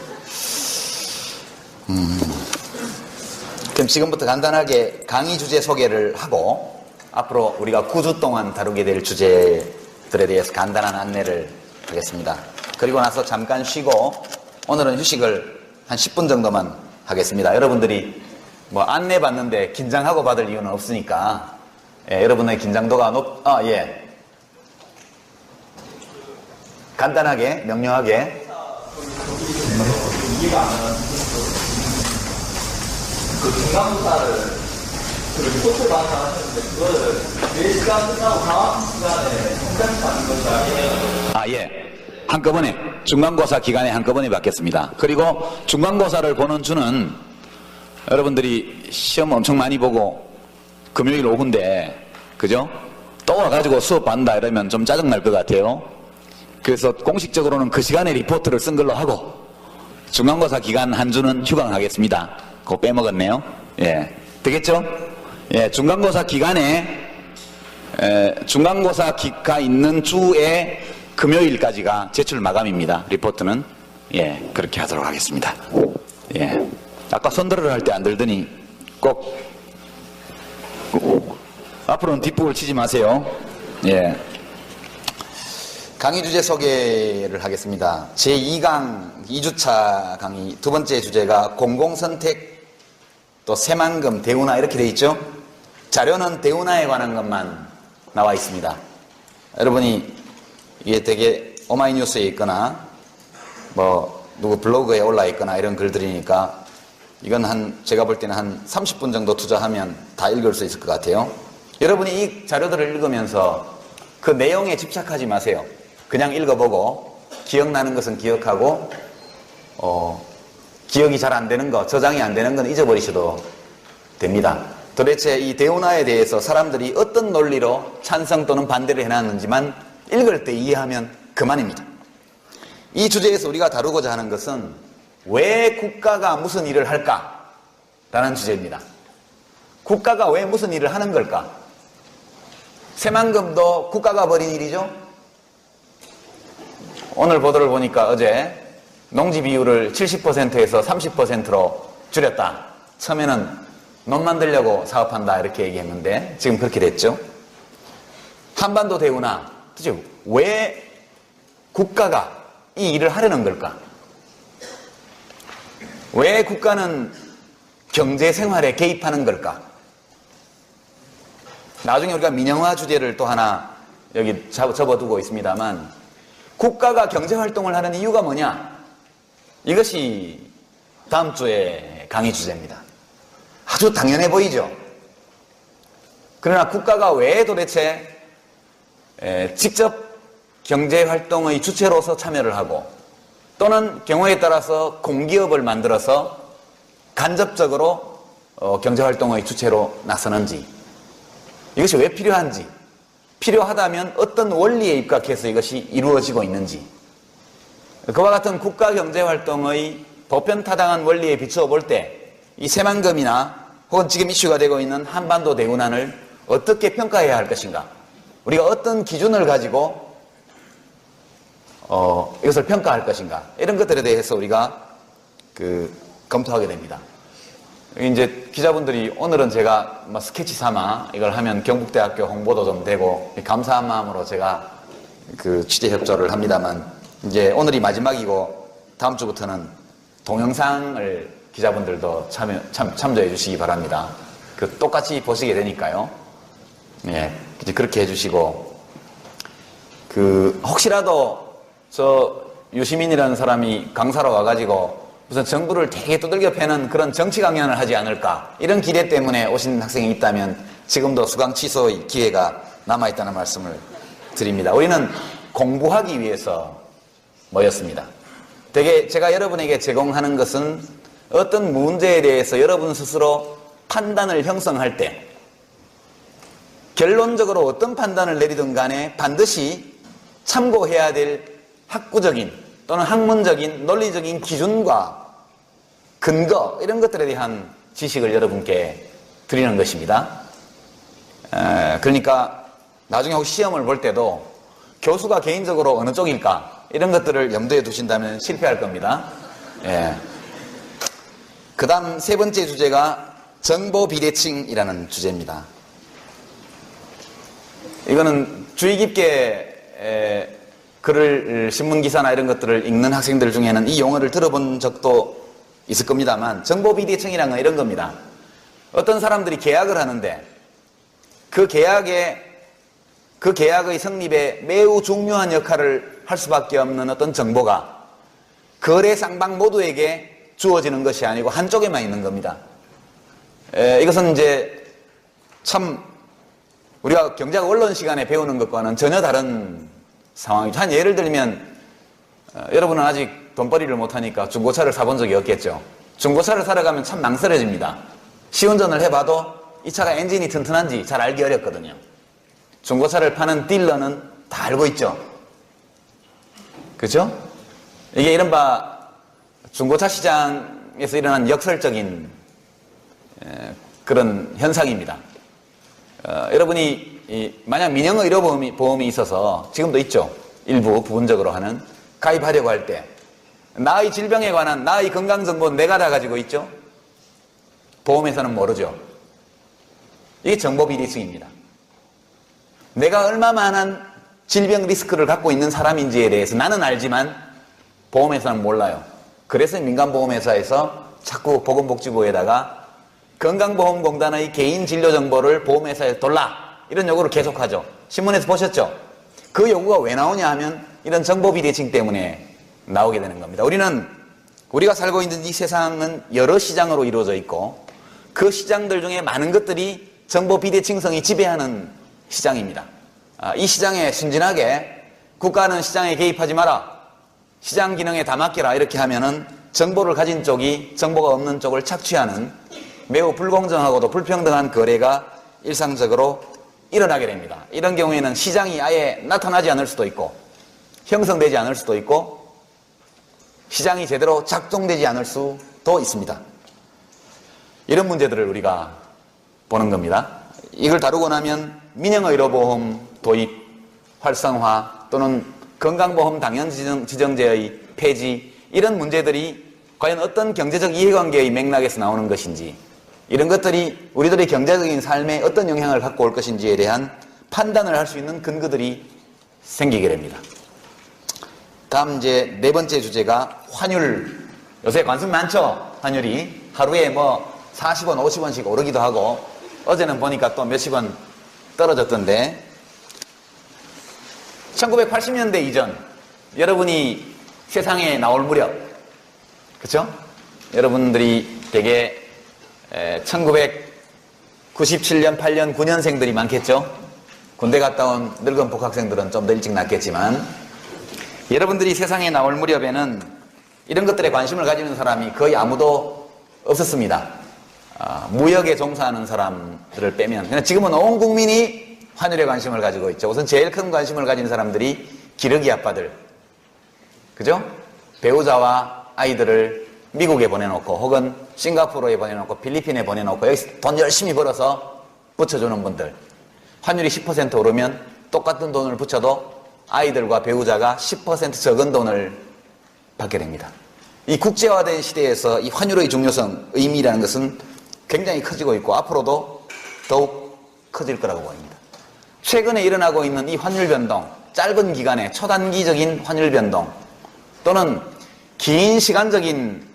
그럼 지금부터 간단하게 강의 주제 소개를 하고 앞으로 우리가 9주 동안 다루게 될 주제들에 대해서 간단한 안내를 하겠습니다. 그리고 나서 잠깐 쉬고 오늘은 휴식을 한 10분 정도만 하겠습니다. 여러분들이 뭐 안내 받는데 긴장하고 받을 이유는 없으니까 여러분의 긴장도가 예. 간단하게, 명료하게. 이해가 안 가는 그 중간고사를 리포트 방송하셨는데 그거를 4시간 끝나고 다음 시간에 성장하는 것이 아니에요? 예. 한꺼번에 중간고사 기간에 한꺼번에 받겠습니다. 그리고 중간고사를 보는 주는 여러분들이 시험 엄청 많이 보고 금요일 오후인데 그죠? 또 와가지고 수업 받는다 이러면 좀 짜증날 것 같아요. 그래서 공식적으로는 그 시간에 리포트를 쓴 걸로 하고 중간고사 기간 한 주는 휴강하겠습니다. 그거 빼먹었네요. 예, 되겠죠? 예, 중간고사 기간에 중간고사가 있는 주에 금요일까지가 제출 마감입니다. 리포트는. 예, 그렇게 하도록 하겠습니다. 예, 아까 손들어를 할 때 안 들더니 꼭 앞으로는 뒷북을 치지 마세요. 예. 강의 주제 소개를 하겠습니다. 제2강 2주차 강의 두 번째 주제가 공공선택 또 새만금 대운하 이렇게 되어 있죠. 자료는 대운하에 관한 것만 나와 있습니다. 여러분이 이게 되게 오마이뉴스에 있거나 뭐 누구 블로그에 올라 있거나 이런 글들이니까 이건 제가 볼 때는 한 30분 정도 투자하면 다 읽을 수 있을 것 같아요. 여러분이 이 자료들을 읽으면서 그 내용에 집착하지 마세요. 그냥 읽어보고 기억나는 것은 기억하고 기억이 잘 안 되는 거, 저장이 안 되는 건 잊어버리셔도 됩니다. 도대체 이 대운하에 대해서 사람들이 어떤 논리로 찬성 또는 반대를 해놨는지만 읽을 때 이해하면 그만입니다. 이 주제에서 우리가 다루고자 하는 것은 왜 국가가 무슨 일을 할까라는 주제입니다. 국가가 왜 무슨 일을 하는 걸까? 새만금도 국가가 벌인 일이죠. 오늘 보도를 보니까 어제 농지 비율을 70%에서 30%로 줄였다. 처음에는 논 만들려고 사업한다 이렇게 얘기했는데 지금 그렇게 됐죠. 한반도 대운하, 도대체 왜 국가가 이 일을 하려는 걸까? 왜 국가는 경제 생활에 개입하는 걸까? 나중에 우리가 민영화 주제를 또 하나 여기 접어두고 있습니다만 국가가 경제활동을 하는 이유가 뭐냐? 이것이 다음 주에 강의 주제입니다. 아주 당연해 보이죠? 그러나 국가가 왜 도대체 직접 경제활동의 주체로서 참여를 하고 또는 경우에 따라서 공기업을 만들어서 간접적으로 경제활동의 주체로 나서는지 이것이 왜 필요한지 필요하다면 어떤 원리에 입각해서 이것이 이루어지고 있는지 그와 같은 국가경제활동의 보편타당한 원리에 비추어 볼 때 이 새만금이나 혹은 지금 이슈가 되고 있는 한반도 대운하를 어떻게 평가해야 할 것인가 우리가 어떤 기준을 가지고 이것을 평가할 것인가 이런 것들에 대해서 우리가 검토하게 됩니다. 이제 기자분들이 오늘은 제가 스케치 삼아 이걸 하면 경북대학교 홍보도 좀 되고 감사한 마음으로 제가 취재 협조를 합니다만 이제 오늘이 마지막이고 다음 주부터는 동영상을 기자분들도 참조해 주시기 바랍니다. 그 똑같이 보시게 되니까요. 예, 이제 그렇게 해주시고, 혹시라도 유시민이라는 사람이 강사로 와가지고 무슨 정부를 되게 두들겨 패는 그런 정치 강연을 하지 않을까, 이런 기대 때문에 오신 학생이 있다면 지금도 수강 취소의 기회가 남아있다는 말씀을 드립니다. 우리는 공부하기 위해서 모였습니다. 되게 제가 여러분에게 제공하는 것은 어떤 문제에 대해서 여러분 스스로 판단을 형성할 때 결론적으로 어떤 판단을 내리든 간에 반드시 참고해야 될 학구적인 또는 학문적인 논리적인 기준과 근거, 이런 것들에 대한 지식을 여러분께 드리는 것입니다. 그러니까 나중에 혹시 시험을 볼 때도 교수가 개인적으로 어느 쪽일까, 이런 것들을 염두에 두신다면 실패할 겁니다. 예. 그 다음 세 번째 주제가 정보 비대칭이라는 주제입니다. 이거는 주의 깊게 글을, 신문기사나 이런 것들을 읽는 학생들 중에는 이 용어를 들어본 적도 있을 겁니다만, 정보 비대칭이라는 건 이런 겁니다. 어떤 사람들이 계약을 하는데 그 계약의 성립에 매우 중요한 역할을 할 수밖에 없는 어떤 정보가 거래 쌍방 모두에게 주어지는 것이 아니고 한쪽에만 있는 겁니다. 이것은 이제 참 우리가 경제학 원론 시간에 배우는 것과는 전혀 다른 상황이죠. 한 예를 들면 여러분은 아직 돈벌이를 못하니까 중고차를 사본 적이 없겠죠. 중고차를 사러 가면 참 낭설해집니다. 시운전을 해봐도 이 차가 엔진이 튼튼한지 잘 알기 어렵거든요. 중고차를 파는 딜러는 다 알고 있죠. 그죠? 이게 이른바 중고차 시장에서 일어난 역설적인 그런 현상입니다. 여러분이 만약 민영 의료보험이 있어서, 지금도 있죠, 일부 부분적으로 하는, 가입하려고 할 때 나의 질병에 관한 나의 건강정보는 내가 다 가지고 있죠. 보험회사는 모르죠. 이게 정보 비대칭입니다. 내가 얼마만한 질병 리스크를 갖고 있는 사람인지에 대해서 나는 알지만 보험회사는 몰라요. 그래서 민간보험회사에서 자꾸 보건복지부에다가 건강보험공단의 개인 진료 정보를 보험회사에 돌라, 이런 요구를 계속하죠. 신문에서 보셨죠? 그 요구가 왜 나오냐 하면 이런 정보 비대칭 때문에 나오게 되는 겁니다. 우리가 살고 있는 이 세상은 여러 시장으로 이루어져 있고 그 시장들 중에 많은 것들이 정보 비대칭성이 지배하는 시장입니다. 이 시장에 순진하게 국가는 시장에 개입하지 마라, 시장 기능에 다 맡겨라, 이렇게 하면은 정보를 가진 쪽이 정보가 없는 쪽을 착취하는 매우 불공정하고도 불평등한 거래가 일상적으로 일어나게 됩니다. 이런 경우에는 시장이 아예 나타나지 않을 수도 있고 형성되지 않을 수도 있고 시장이 제대로 작동되지 않을 수도 있습니다. 이런 문제들을 우리가 보는 겁니다. 이걸 다루고 나면 민영의료보험 도입, 활성화 또는 건강보험 당연지정제의 폐지, 이런 문제들이 과연 어떤 경제적 이해관계의 맥락에서 나오는 것인지, 이런 것들이 우리들의 경제적인 삶에 어떤 영향을 갖고 올 것인지에 대한 판단을 할 수 있는 근거들이 생기게 됩니다. 다음 이제 네 번째 주제가 환율. 요새 관습 많죠? 환율이 하루에 40원, 50원씩 오르기도 하고, 어제는 보니까 또 몇십 원 떨어졌던데, 1980년대 이전, 여러분이 세상에 나올 무렵, 그쵸? 여러분들이 되게 1997년, 8년, 9년생들이 많겠죠? 군대 갔다 온 늙은 복학생들은 좀 더 일찍 났겠지만, 여러분들이 세상에 나올 무렵에는 이런 것들에 관심을 가지는 사람이 거의 아무도 없었습니다. 무역에 종사하는 사람들을 빼면. 그냥 지금은 온 국민이 환율에 관심을 가지고 있죠. 우선 제일 큰 관심을 가진 사람들이 기러기 아빠들, 그죠? 배우자와 아이들을 미국에 보내놓고 혹은 싱가포르에 보내놓고 필리핀에 보내놓고 여기서 돈 열심히 벌어서 붙여주는 분들, 환율이 10% 오르면 똑같은 돈을 붙여도 아이들과 배우자가 10% 적은 돈을 받게 됩니다. 이 국제화된 시대에서 이 환율의 중요성, 의미라는 것은 굉장히 커지고 있고 앞으로도 더욱 커질 거라고 보입니다. 최근에 일어나고 있는 이 환율 변동, 짧은 기간에 초단기적인 환율 변동, 또는 긴 시간적인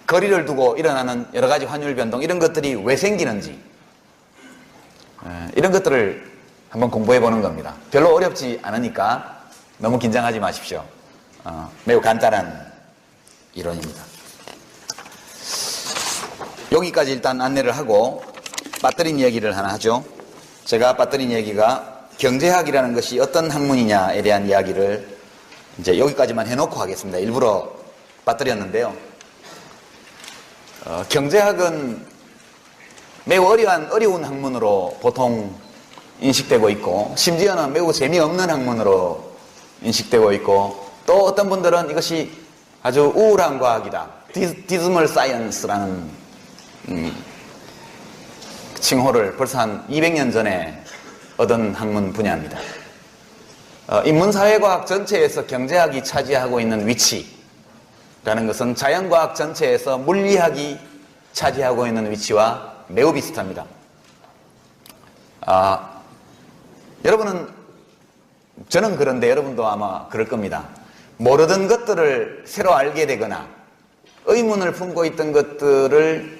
거리를 두고 일어나는 여러 가지 환율 변동, 이런 것들이 왜 생기는지, 이런 것들을 한번 공부해 보는 겁니다. 별로 어렵지 않으니까 너무 긴장하지 마십시오. 매우 간단한 이론입니다. 여기까지 일단 안내를 하고 빠뜨린 얘기를 하나 하죠. 제가 빠뜨린 얘기가 경제학이라는 것이 어떤 학문이냐에 대한 이야기를 이제 여기까지만 해놓고 하겠습니다. 일부러 빠뜨렸는데요. 경제학은 매우 어려운 학문으로 보통 인식되고 있고, 심지어는 매우 재미없는 학문으로 인식되고 있고, 또 어떤 분들은 이것이 아주 우울한 과학이다, 디즈멀 사이언스라는 칭호를 벌써 한 200년 전에 얻은 학문 분야입니다. 인문사회과학 전체에서 경제학이 차지하고 있는 위치라는 것은 자연과학 전체에서 물리학이 차지하고 있는 위치와 매우 비슷합니다. 여러분은, 저는 그런데 여러분도 아마 그럴 겁니다. 모르던 것들을 새로 알게 되거나 의문을 품고 있던 것들을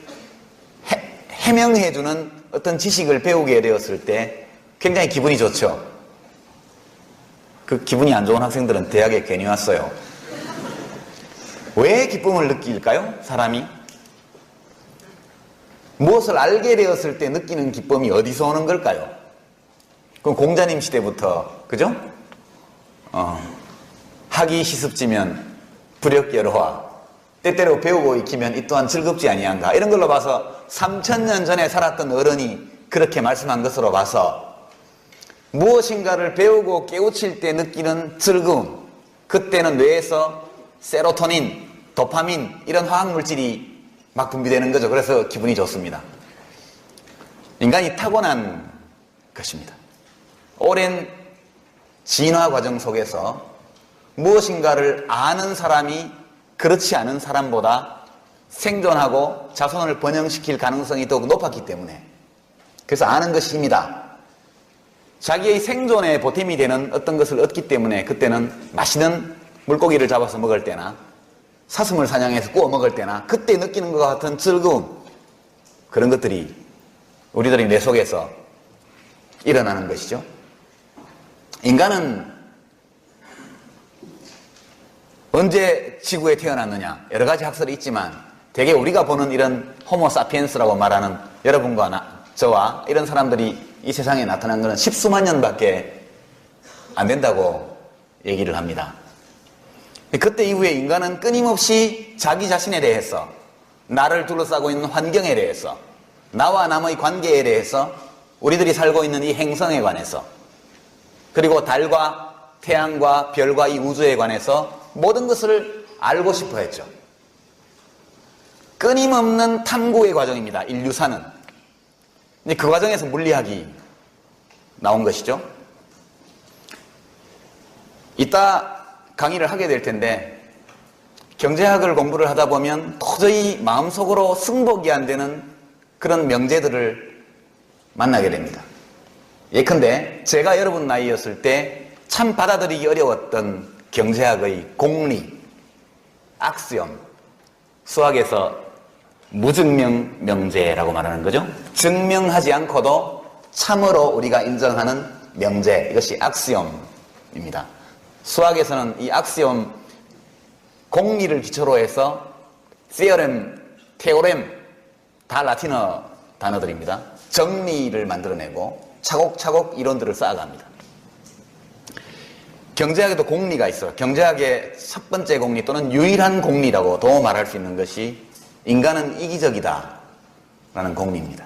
해명해주는 어떤 지식을 배우게 되었을 때 굉장히 기분이 좋죠. 그 기분이 안 좋은 학생들은 대학에 괜히 왔어요. 왜 기쁨을 느낄까요? 사람이? 무엇을 알게 되었을 때 느끼는 기쁨이 어디서 오는 걸까요? 그럼 공자님 시대부터, 그죠? 학이 시습지면 불역여로와, 때때로 배우고 익히면 이 또한 즐겁지 아니한가, 이런 걸로 봐서 3000년 전에 살았던 어른이 그렇게 말씀한 것으로 봐서 무엇인가를 배우고 깨우칠 때 느끼는 즐거움, 그때는 뇌에서 세로토닌, 도파민, 이런 화학물질이 막 분비되는 거죠. 그래서 기분이 좋습니다. 인간이 타고난 것입니다. 오랜 진화 과정 속에서 무엇인가를 아는 사람이 그렇지 않은 사람보다 생존하고 자손을 번영시킬 가능성이 더욱 높았기 때문에, 그래서 아는 것이 힘이다. 자기의 생존에 보탬이 되는 어떤 것을 얻기 때문에 그때는 맛있는 물고기를 잡아서 먹을 때나 사슴을 사냥해서 구워 먹을 때나 그때 느끼는 것 같은 즐거움, 그런 것들이 우리들의 뇌 속에서 일어나는 것이죠. 인간은 언제 지구에 태어났느냐, 여러 가지 학설이 있지만 대개 우리가 보는 이런 호모 사피엔스라고 말하는 여러분과 저와 이런 사람들이 이 세상에 나타난 것은 10수만 년밖에 안 된다고 얘기를 합니다. 그때 이후에 인간은 끊임없이 자기 자신에 대해서, 나를 둘러싸고 있는 환경에 대해서, 나와 남의 관계에 대해서, 우리들이 살고 있는 이 행성에 관해서, 그리고 달과 태양과 별과 이 우주에 관해서 모든 것을 알고 싶어 했죠. 끊임없는 탐구의 과정입니다. 인류사는. 그 과정에서 물리학이 나온 것이죠. 이따 강의를 하게 될 텐데, 경제학을 공부를 하다 보면 도저히 마음속으로 승복이 안 되는 그런 명제들을 만나게 됩니다. 예컨대 제가 여러분 나이였을 때 참 받아들이기 어려웠던 경제학의 공리, 악시옴, 수학에서 무증명 명제라고 말하는 거죠. 증명하지 않고도 참으로 우리가 인정하는 명제, 이것이 악시옴입니다. 수학에서는 이 악시옴, 공리를 기초로 해서 theorem, 테오렘, 다 라틴어 단어들입니다. 정리를 만들어내고 차곡차곡 이론들을 쌓아갑니다. 경제학에도 공리가 있어요. 경제학의 첫 번째 공리 또는 유일한 공리라고도 말할 수 있는 것이 인간은 이기적이다 라는 공리입니다.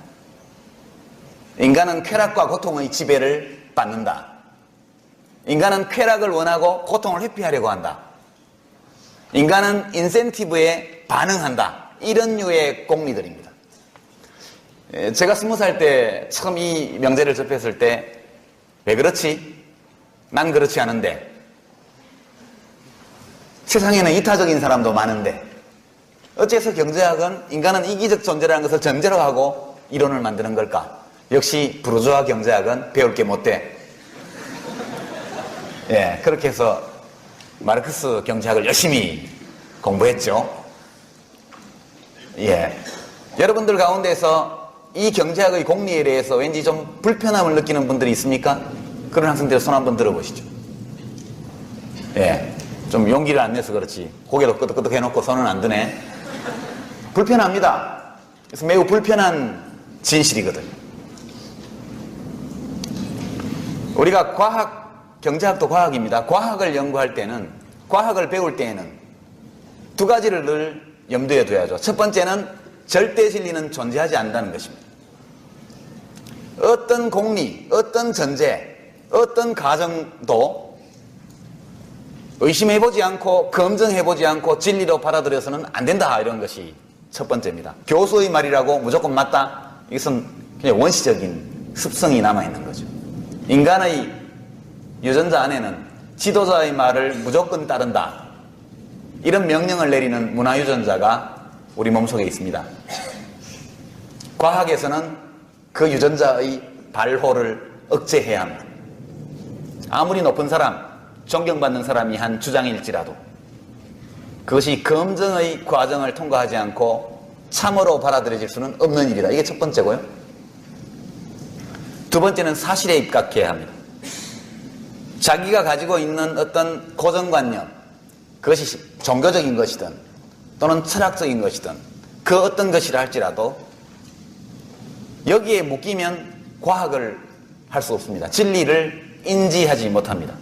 인간은 쾌락과 고통의 지배를 받는다. 인간은 쾌락을 원하고 고통을 회피하려고 한다. 인간은 인센티브에 반응한다. 이런 류의 공리들입니다. 제가 20살 때 처음 이 명제를 접했을 때, 왜 그렇지? 난 그렇지 않은데, 세상에는 이타적인 사람도 많은데, 어째서 경제학은 인간은 이기적 존재라는 것을 전제로 하고 이론을 만드는 걸까? 역시 부르주아 경제학은 배울 게 못 돼. 예, 그렇게 해서 마르크스 경제학을 열심히 공부했죠. 예. 여러분들 가운데서 이 경제학의 공리에 대해서 왠지 좀 불편함을 느끼는 분들이 있습니까? 그런 학생들 손 한번 들어보시죠. 예. 좀 용기를 안 내서 그렇지. 고개도 끄덕끄덕 해놓고 손은 안 드네. 불편합니다. 그래서 매우 불편한 진실이거든. 우리가 경제학도 과학입니다. 과학을 연구할 때는, 과학을 배울 때에는 두 가지를 늘 염두에 둬야죠. 첫 번째는 절대 진리는 존재하지 않는다는 것입니다. 어떤 공리, 어떤 전제, 어떤 가정도 의심해보지 않고 검증해보지 않고 진리로 받아들여서는 안 된다, 이런 것이 첫 번째입니다. 교수의 말이라고 무조건 맞다? 이것은 그냥 원시적인 습성이 남아있는 거죠. 인간의 유전자 안에는 지도자의 말을 무조건 따른다, 이런 명령을 내리는 문화유전자가 우리 몸속에 있습니다. 과학에서는 그 유전자의 발호를 억제해야 합니다. 아무리 높은 사람, 존경받는 사람이 한 주장일지라도 그것이 검증의 과정을 통과하지 않고 참으로 받아들여질 수는 없는 일이다. 이게 첫 번째고요. 두 번째는 사실에 입각해야 합니다. 자기가 가지고 있는 어떤 고정관념, 그것이 종교적인 것이든 또는 철학적인 것이든 그 어떤 것이라 할지라도 여기에 묶이면 과학을 할 수 없습니다. 진리를 인지하지 못합니다.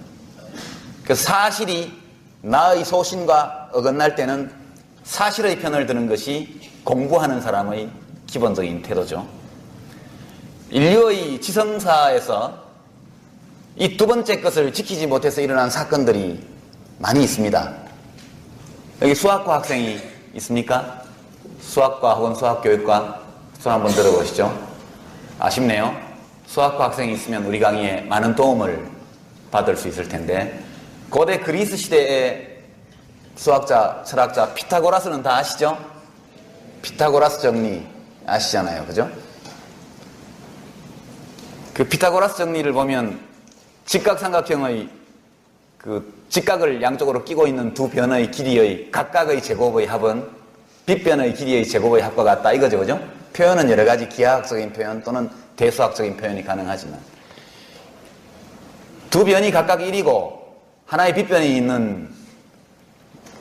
그래서 사실이 나의 소신과 어긋날 때는 사실의 편을 드는 것이 공부하는 사람의 기본적인 태도죠. 인류의 지성사에서 이 두 번째 것을 지키지 못해서 일어난 사건들이 많이 있습니다. 여기 수학과 학생이 있습니까? 수학과 혹은 수학교육과 손 한번 들어보시죠. 아쉽네요. 수학과 학생이 있으면 우리 강의에 많은 도움을 받을 수 있을 텐데, 고대 그리스 시대의 수학자, 철학자 피타고라스는 다 아시죠? 피타고라스 정리 아시잖아요. 그죠? 그 피타고라스 정리를 보면 직각삼각형의 그 직각을 양쪽으로 끼고 있는 두 변의 길이의 각각의 제곱의 합은 빗변의 길이의 제곱의 합과 같다, 이거죠. 그죠? 표현은 여러 가지 기하학적인 표현 또는 대수학적인 표현이 가능하지만 두 변이 각각 1이고 하나의 빗변이 있는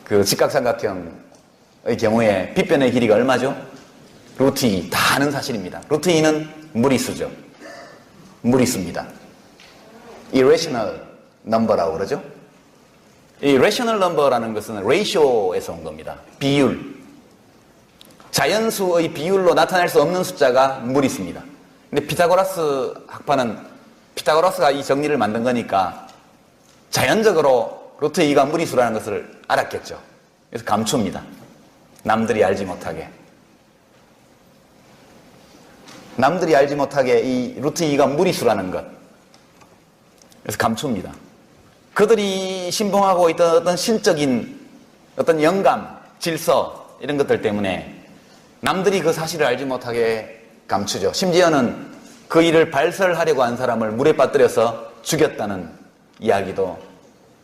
그 직각삼각형의 경우에 빗변의 길이가 얼마죠? 루트 2. 다 아는 사실입니다. 루트 2는 무리수죠. 무리수입니다. irrational number라고 그러죠. 이 rational number라는 것은 ratio에서 온 겁니다. 비율. 자연수의 비율로 나타낼 수 없는 숫자가 무리수입니다. 근데 피타고라스 학파는 피타고라스가 이 정리를 만든 거니까 자연적으로 루트 2가 무리수라는 것을 알았겠죠. 그래서 감춥니다. 남들이 알지 못하게. 남들이 알지 못하게 이 루트 2가 무리수라는 것. 그래서 감춥니다. 그들이 신봉하고 있던 어떤 신적인 어떤 영감, 질서 이런 것들 때문에 남들이 그 사실을 알지 못하게 감추죠. 심지어는 그 일을 발설하려고 한 사람을 물에 빠뜨려서 죽였다는 이야기도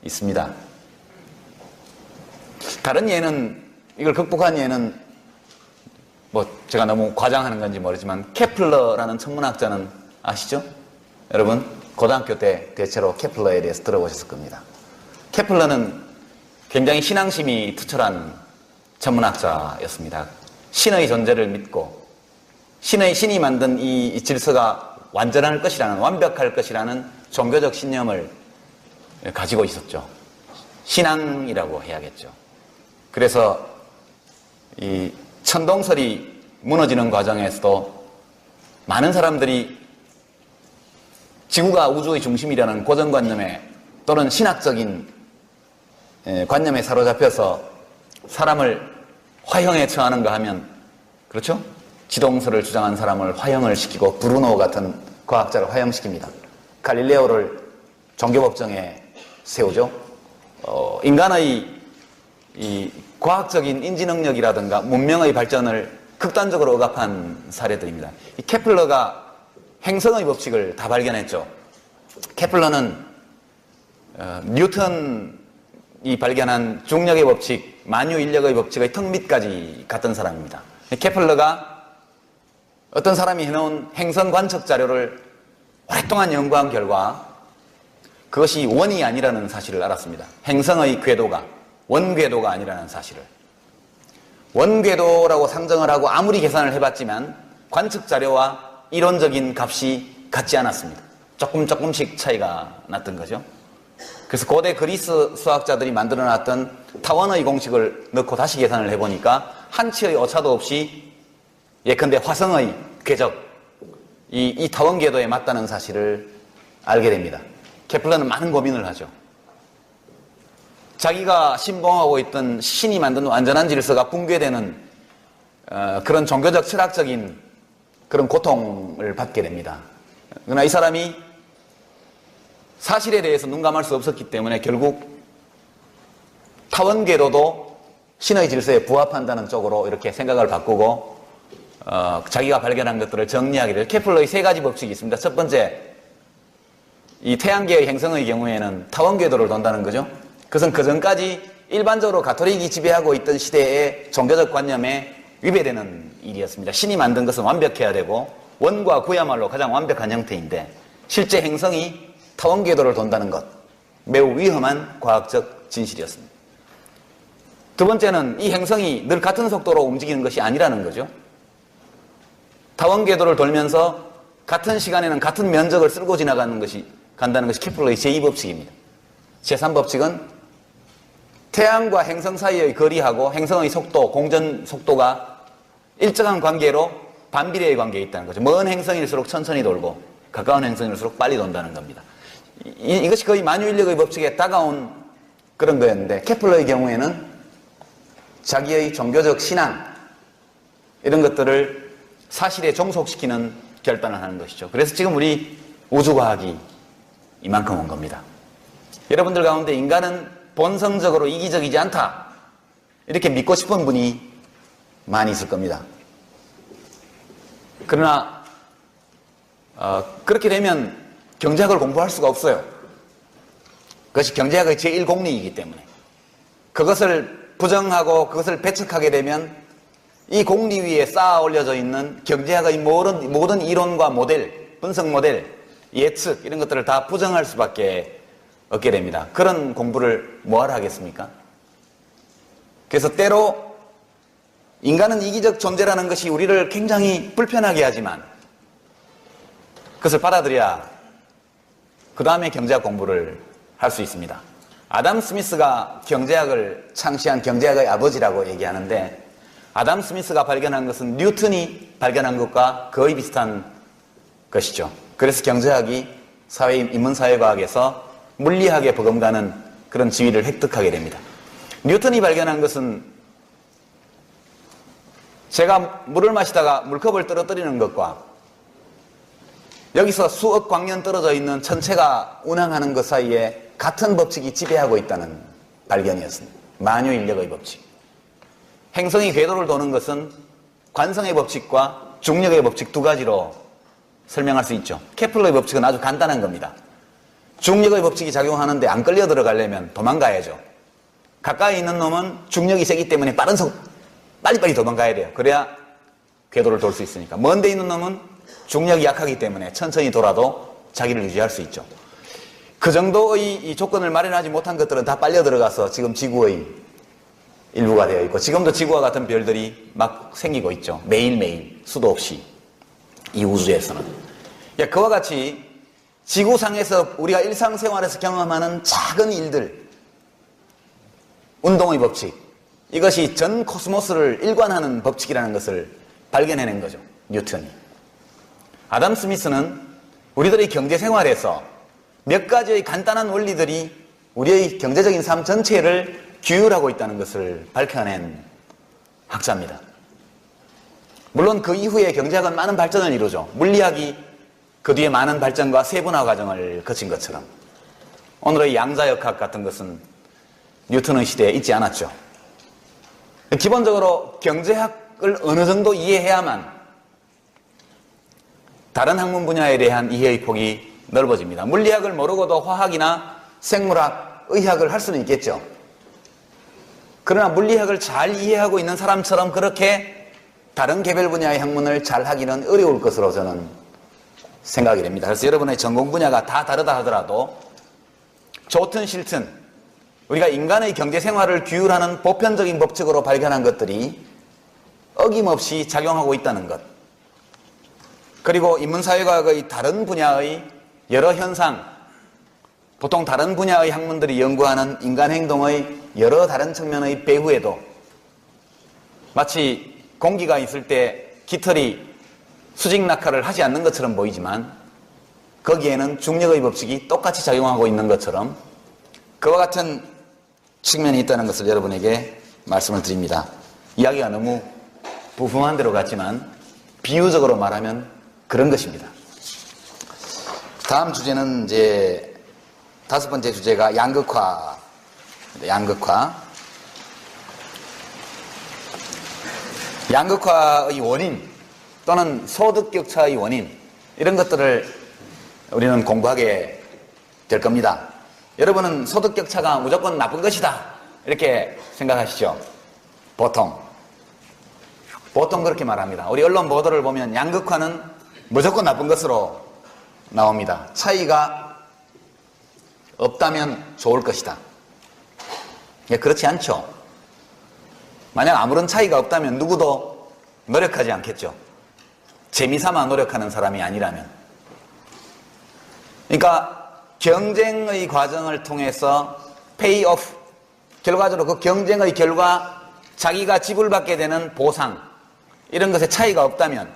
있습니다. 다른 예는, 이걸 극복한 예는 뭐 제가 너무 과장하는 건지 모르지만 케플러라는 천문학자는 아시죠? 여러분 고등학교 때 대체로 케플러에 대해서 들어보셨을 겁니다. 케플러는 굉장히 신앙심이 투철한 천문학자였습니다. 신의 존재를 믿고 신이 만든 이 질서가 완전할 것이라는, 완벽할 것이라는 종교적 신념을 가지고 있었죠. 신앙이라고 해야겠죠. 그래서 이 천동설이 무너지는 과정에서도 많은 사람들이 지구가 우주의 중심이라는 고정관념에 또는 신학적인 관념에 사로잡혀서 사람을 화형에 처하는가 하면, 그렇죠? 지동설을 주장한 사람을 화형을 시키고 브루노 같은 과학자를 화형시킵니다. 갈릴레오를 종교법정에 세우죠. 인간의 이 과학적인 인지 능력이라든가 문명의 발전을 극단적으로 억압한 사례들입니다. 이 케플러가 행성의 법칙을 다 발견했죠. 케플러는 뉴턴 이 발견한 중력의 법칙, 만유 인력의 법칙의 턱 밑까지 갔던 사람입니다. 케플러가 어떤 사람이 해놓은 행성 관측 자료를 오랫동안 연구한 결과 그것이 원이 아니라는 사실을 알았습니다. 행성의 궤도가 원궤도가 아니라는 사실을. 원궤도라고 상정을 하고 아무리 계산을 해봤지만 관측 자료와 이론적인 값이 같지 않았습니다. 조금씩 차이가 났던 거죠. 그래서 고대 그리스 수학자들이 만들어놨던 타원의 공식을 넣고 다시 계산을 해보니까 한치의 오차도 없이 예컨대 화성의 궤적, 이 타원 궤도에 맞다는 사실을 알게 됩니다. 케플러는 많은 고민을 하죠. 자기가 신봉하고 있던 신이 만든 완전한 질서가 붕괴되는 그런 종교적 철학적인 그런 고통을 받게 됩니다. 그러나 이 사람이 사실에 대해서 눈감을 수 없었기 때문에 결국 타원 궤도도 신의 질서에 부합한다는 쪽으로 이렇게 생각을 바꾸고 자기가 발견한 것들을 정리하게 돼요. 케플러의 세 가지 법칙이 있습니다. 첫 번째, 이 태양계의 행성의 경우에는 타원 궤도를 돈다는 거죠. 그것은 그 전까지 일반적으로 가톨릭이 지배하고 있던 시대의 종교적 관념에 위배되는 일이었습니다. 신이 만든 것은 완벽해야 되고 원과 구야말로 가장 완벽한 형태인데 실제 행성이 타원 궤도를 돈다는 것, 매우 위험한 과학적 진실이었습니다. 두 번째는 이 행성이 늘 같은 속도로 움직이는 것이 아니라는 거죠. 타원 궤도를 돌면서 같은 시간에는 같은 면적을 쓸고 간다는 것이 케플러의 제2법칙입니다. 제3법칙은 태양과 행성 사이의 거리하고 행성의 속도, 공전 속도가 일정한 관계로 반비례의 관계에 있다는 거죠. 먼 행성일수록 천천히 돌고 가까운 행성일수록 빨리 돈다는 겁니다. 이것이 거의 만유인력의 법칙에 다가온 그런 거였는데 케플러의 경우에는 자기의 종교적 신앙 이런 것들을 사실에 종속시키는 결단을 하는 것이죠. 그래서 지금 우리 우주과학이 이만큼 온 겁니다. 여러분들 가운데 인간은 본성적으로 이기적이지 않다 이렇게 믿고 싶은 분이 많이 있을 겁니다. 그러나 그렇게 되면 경제학을 공부할 수가 없어요. 그것이 경제학의 제1공리이기 때문에 그것을 부정하고 그것을 배척하게 되면 이 공리 위에 쌓아 올려져 있는 경제학의 모든 이론과 모델, 분석 모델, 예측 이런 것들을 다 부정할 수밖에 없게 됩니다. 그런 공부를 뭐하러 하겠습니까? 그래서 때로 인간은 이기적 존재라는 것이 우리를 굉장히 불편하게 하지만 그것을 받아들여야 그 다음에 경제학 공부를 할 수 있습니다. 아담 스미스가 경제학을 창시한 경제학의 아버지라고 얘기하는데 아담 스미스가 발견한 것은 뉴턴이 발견한 것과 거의 비슷한 것이죠. 그래서 경제학이 인문사회과학에서 물리학에 버금가는 그런 지위를 획득하게 됩니다. 뉴턴이 발견한 것은 제가 물을 마시다가 물컵을 떨어뜨리는 것과 여기서 수억 광년 떨어져 있는 천체가 운항하는 것 사이에 같은 법칙이 지배하고 있다는 발견이었습니다. 만유인력의 법칙. 행성이 궤도를 도는 것은 관성의 법칙과 중력의 법칙 두 가지로 설명할 수 있죠. 케플러의 법칙은 아주 간단한 겁니다. 중력의 법칙이 작용하는데 안 끌려 들어가려면 도망가야죠. 가까이 있는 놈은 중력이 세기 때문에 빨리빨리 도망가야 돼요. 그래야 궤도를 돌 수 있으니까. 먼 데 있는 놈은 중력이 약하기 때문에 천천히 돌아도 자기를 유지할 수 있죠. 그 정도의 이 조건을 마련하지 못한 것들은 다 빨려 들어가서 지금 지구의 일부가 되어 있고 지금도 지구와 같은 별들이 막 생기고 있죠. 매일매일 수도 없이 이 우주에서는. 그와 같이 지구상에서 우리가 일상생활에서 경험하는 작은 일들, 운동의 법칙, 이것이 전 코스모스를 일관하는 법칙이라는 것을 발견해낸 거죠. 뉴턴이. 아담 스미스는 우리들의 경제생활에서 몇 가지의 간단한 원리들이 우리의 경제적인 삶 전체를 규율하고 있다는 것을 밝혀낸 학자입니다. 물론 그 이후에 경제학은 많은 발전을 이루죠. 물리학이 그 뒤에 많은 발전과 세분화 과정을 거친 것처럼 오늘의 양자역학 같은 것은 뉴턴의 시대에 있지 않았죠. 기본적으로 경제학을 어느 정도 이해해야만 다른 학문 분야에 대한 이해의 폭이 넓어집니다. 물리학을 모르고도 화학이나 생물학, 의학을 할 수는 있겠죠. 그러나 물리학을 잘 이해하고 있는 사람처럼 그렇게 다른 개별 분야의 학문을 잘 하기는 어려울 것으로 저는 생각이 됩니다. 그래서 여러분의 전공 분야가 다 다르다 하더라도 좋든 싫든 우리가 인간의 경제 생활을 규율하는 보편적인 법칙으로 발견한 것들이 어김없이 작용하고 있다는 것, 그리고 인문사회과학의 다른 분야의 여러 현상, 보통 다른 분야의 학문들이 연구하는 인간 행동의 여러 다른 측면의 배후에도 마치 공기가 있을 때 깃털이 수직 낙하를 하지 않는 것처럼 보이지만 거기에는 중력의 법칙이 똑같이 작용하고 있는 것처럼 그와 같은 측면이 있다는 것을 여러분에게 말씀을 드립니다. 이야기가 너무 부품한 대로 같지만 비유적으로 말하면 그런 것입니다. 다음 주제는 이제 5번째 주제가 양극화. 양극화의 원인 또는 소득격차의 원인, 이런 것들을 우리는 공부하게 될 겁니다. 여러분은 소득격차가 무조건 나쁜 것이다 이렇게 생각하시죠? 보통 그렇게 말합니다. 우리 언론 보도를 보면 양극화는 무조건 나쁜 것으로 나옵니다. 차이가 없다면 좋을 것이다. 그렇지 않죠. 만약 아무런 차이가 없다면 누구도 노력하지 않겠죠. 재미삼아 노력하는 사람이 아니라면. 그러니까 경쟁의 과정을 통해서 페이오프, 결과적으로 그 경쟁의 결과 자기가 지불받게 되는 보상, 이런 것에 차이가 없다면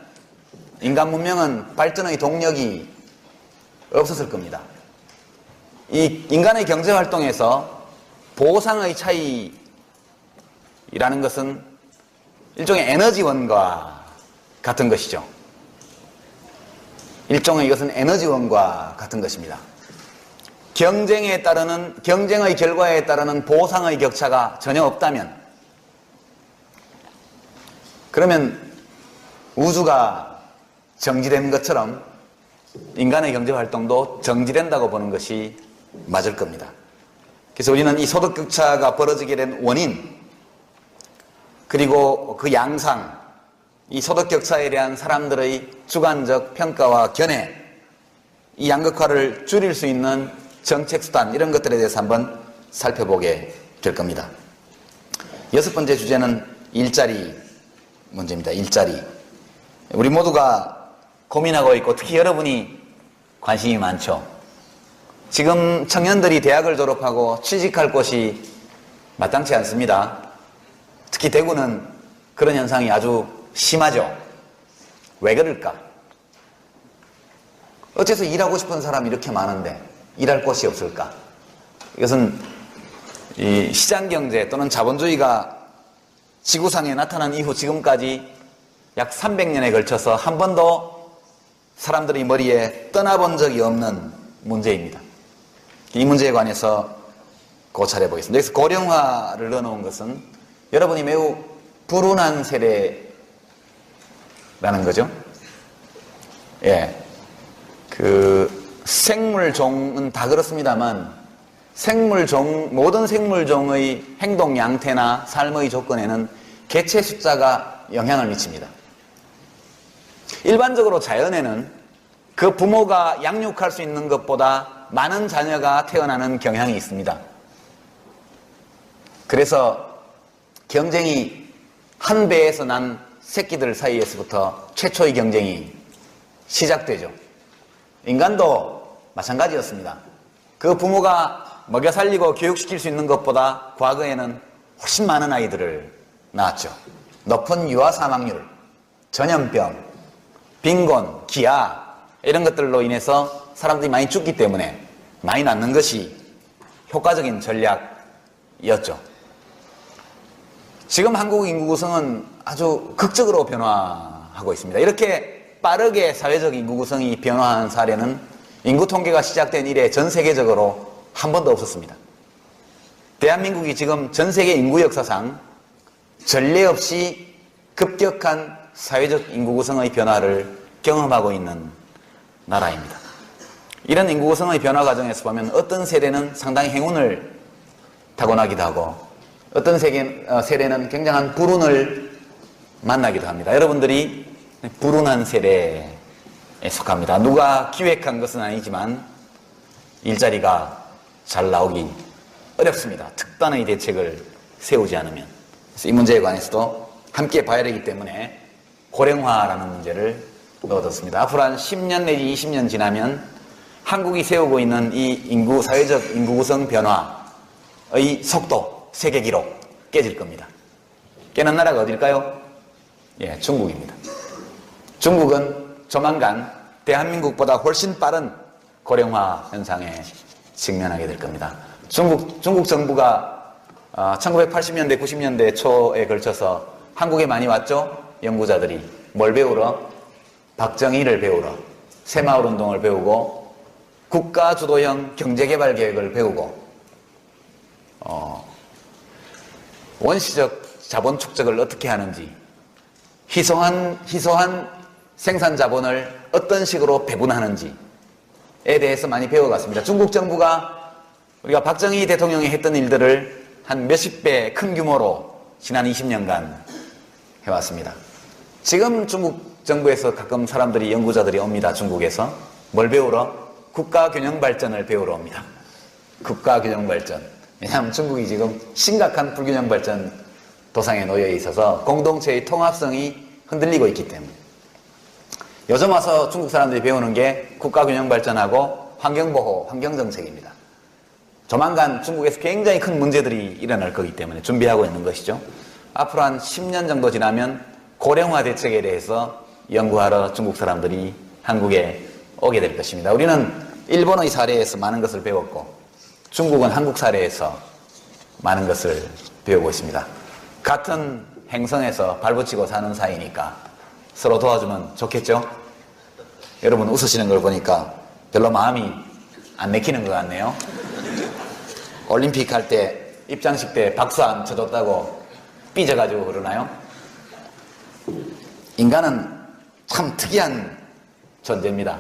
인간 문명은 발전의 동력이 없었을 겁니다. 이 인간의 경제활동에서 보상의 차이라는 것은 일종의 에너지원과 같은 것이죠. 이것은 에너지원과 같은 것입니다. 경쟁의 결과에 따르는 보상의 격차가 전혀 없다면, 그러면 우주가 정지된 것처럼 인간의 경제활동도 정지된다고 보는 것이 맞을 겁니다. 그래서 우리는 이 소득격차가 벌어지게 된 원인, 그리고 그 양상, 이 소득격차에 대한 사람들의 주관적 평가와 견해, 이 양극화를 줄일 수 있는 정책수단, 이런 것들에 대해서 한번 살펴보게 될 겁니다. 6번째 주제는 일자리 문제입니다. 일자리. 우리 모두가 고민하고 있고 특히 여러분이 관심이 많죠. 지금 청년들이 대학을 졸업하고 취직할 곳이 마땅치 않습니다. 특히 대구는 그런 현상이 아주 심하죠. 왜 그럴까? 어째서 일하고 싶은 사람이 이렇게 많은데 일할 곳이 없을까? 이것은 이 시장경제 또는 자본주의가 지구상에 나타난 이후 지금까지 약 300년에 걸쳐서 한 번도 사람들이 머리에 떠나본 적이 없는 문제입니다. 이 문제에 관해서 고찰해 보겠습니다. 여기서 고령화를 넣어놓은 것은 여러분이 매우 불운한 세대라는 거죠. 예. 생물종은 다 그렇습니다만 모든 생물종의 행동 양태나 삶의 조건에는 개체 숫자가 영향을 미칩니다. 일반적으로 자연에는 그 부모가 양육할 수 있는 것보다 많은 자녀가 태어나는 경향이 있습니다. 그래서 경쟁이 한 배에서 난 새끼들 사이에서부터 최초의 경쟁이 시작되죠. 인간도 마찬가지였습니다. 그 부모가 먹여 살리고 교육시킬 수 있는 것보다 과거에는 훨씬 많은 아이들을 낳았죠. 높은 유아 사망률, 전염병, 빈곤, 기아, 이런 것들로 인해서 사람들이 많이 죽기 때문에 많이 낳는 것이 효과적인 전략이었죠. 지금 한국 인구 구성은 아주 극적으로 변화하고 있습니다. 이렇게 빠르게 사회적 인구 구성이 변화한 사례는 인구 통계가 시작된 이래 전 세계적으로 한 번도 없었습니다. 대한민국이 지금 전 세계 인구 역사상 전례 없이 급격한 사회적 인구 구성의 변화를 경험하고 있는 나라입니다. 이런 인구 구성의 변화 과정에서 보면 어떤 세대는 상당히 행운을 타고나기도 하고 어떤 세대는 굉장한 불운을 만나기도 합니다. 여러분들이 불운한 세대에 속합니다. 누가 기획한 것은 아니지만 일자리가 잘 나오기 어렵습니다. 특단의 대책을 세우지 않으면. 그래서 이 문제에 관해서도 함께 봐야 되기 때문에 고령화라는 문제를 넣어뒀습니다. 앞으로 한 10년 내지 20년 지나면 한국이 세우고 있는 이 사회적 인구 구성 변화의 속도, 세계 기록 깨질 겁니다. 깨는 나라가 어딜까요? 예, 중국입니다. 중국은 조만간 대한민국보다 훨씬 빠른 고령화 현상에 직면하게 될 겁니다. 중국 정부가 1980년대, 90년대 초에 걸쳐서 한국에 많이 왔죠? 연구자들이. 뭘 배우러? 박정희를 배우러. 새마을운동을 배우고 국가 주도형 경제개발 계획을 배우고 원시적 자본 축적을 어떻게 하는지, 희소한 생산 자본을 어떤 식으로 배분하는지에 대해서 많이 배워갔습니다. 중국 정부가 우리가 박정희 대통령이 했던 일들을 한 몇십 배 큰 규모로 지난 20년간 해왔습니다. 지금 중국 정부에서 가끔 사람들이, 연구자들이 옵니다. 중국에서. 뭘 배우러? 국가균형발전을 배우러 옵니다. 국가균형발전. 왜냐하면 중국이 지금 심각한 불균형발전 도상에 놓여 있어서 공동체의 통합성이 흔들리고 있기 때문에. 요즘 와서 중국 사람들이 배우는 게 국가균형발전하고 환경보호, 환경정책입니다. 조만간 중국에서 굉장히 큰 문제들이 일어날 거기 때문에 준비하고 있는 것이죠. 앞으로 한 10년 정도 지나면 고령화 대책에 대해서 연구하러 중국 사람들이 한국에 오게 될 것입니다. 우리는 일본의 사례에서 많은 것을 배웠고 중국은 한국 사례에서 많은 것을 배우고 있습니다. 같은 행성에서 발붙이고 사는 사이니까 서로 도와주면 좋겠죠? 여러분 웃으시는 걸 보니까 별로 마음이 안 내키는 것 같네요. 올림픽 할 때 입장식 때 박수 안 쳐줬다고 삐져가지고 그러나요? 인간은 참 특이한 존재입니다.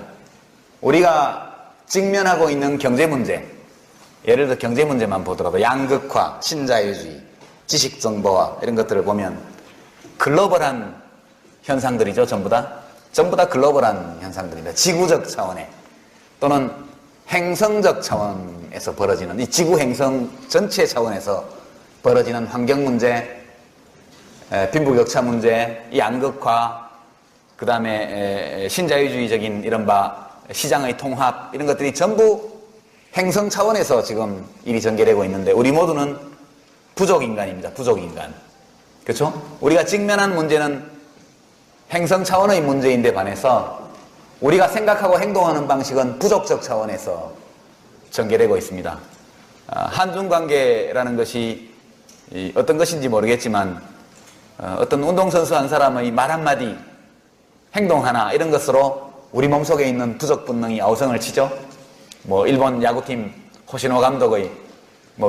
우리가 직면하고 있는 경제 문제, 예를 들어 경제 문제만 보더라도 양극화, 신자유주의, 지식정보화 이런 것들을 보면 글로벌한 현상들이죠. 전부 다 글로벌한 현상들입니다. 지구적 차원의 또는 행성적 차원에서 벌어지는, 이 지구 행성 전체 차원에서 벌어지는 환경 문제, 빈부격차 문제, 양극화, 그 다음에 신자유주의적인 이른바 시장의 통합, 이런 것들이 전부 행성 차원에서 지금 일이 전개되고 있는데 우리 모두는 부족인간입니다. 부족인간. 그렇죠? 우리가 직면한 문제는 행성 차원의 문제인데 반해서 우리가 생각하고 행동하는 방식은 부족적 차원에서 전개되고 있습니다. 한중관계라는 것이 어떤 것인지 모르겠지만 어떤 운동선수 한 사람의 말 한마디, 행동 하나 이런 것으로 우리 몸속에 있는 부족 본능이 아우성을 치죠. 일본 야구팀 호시노 감독의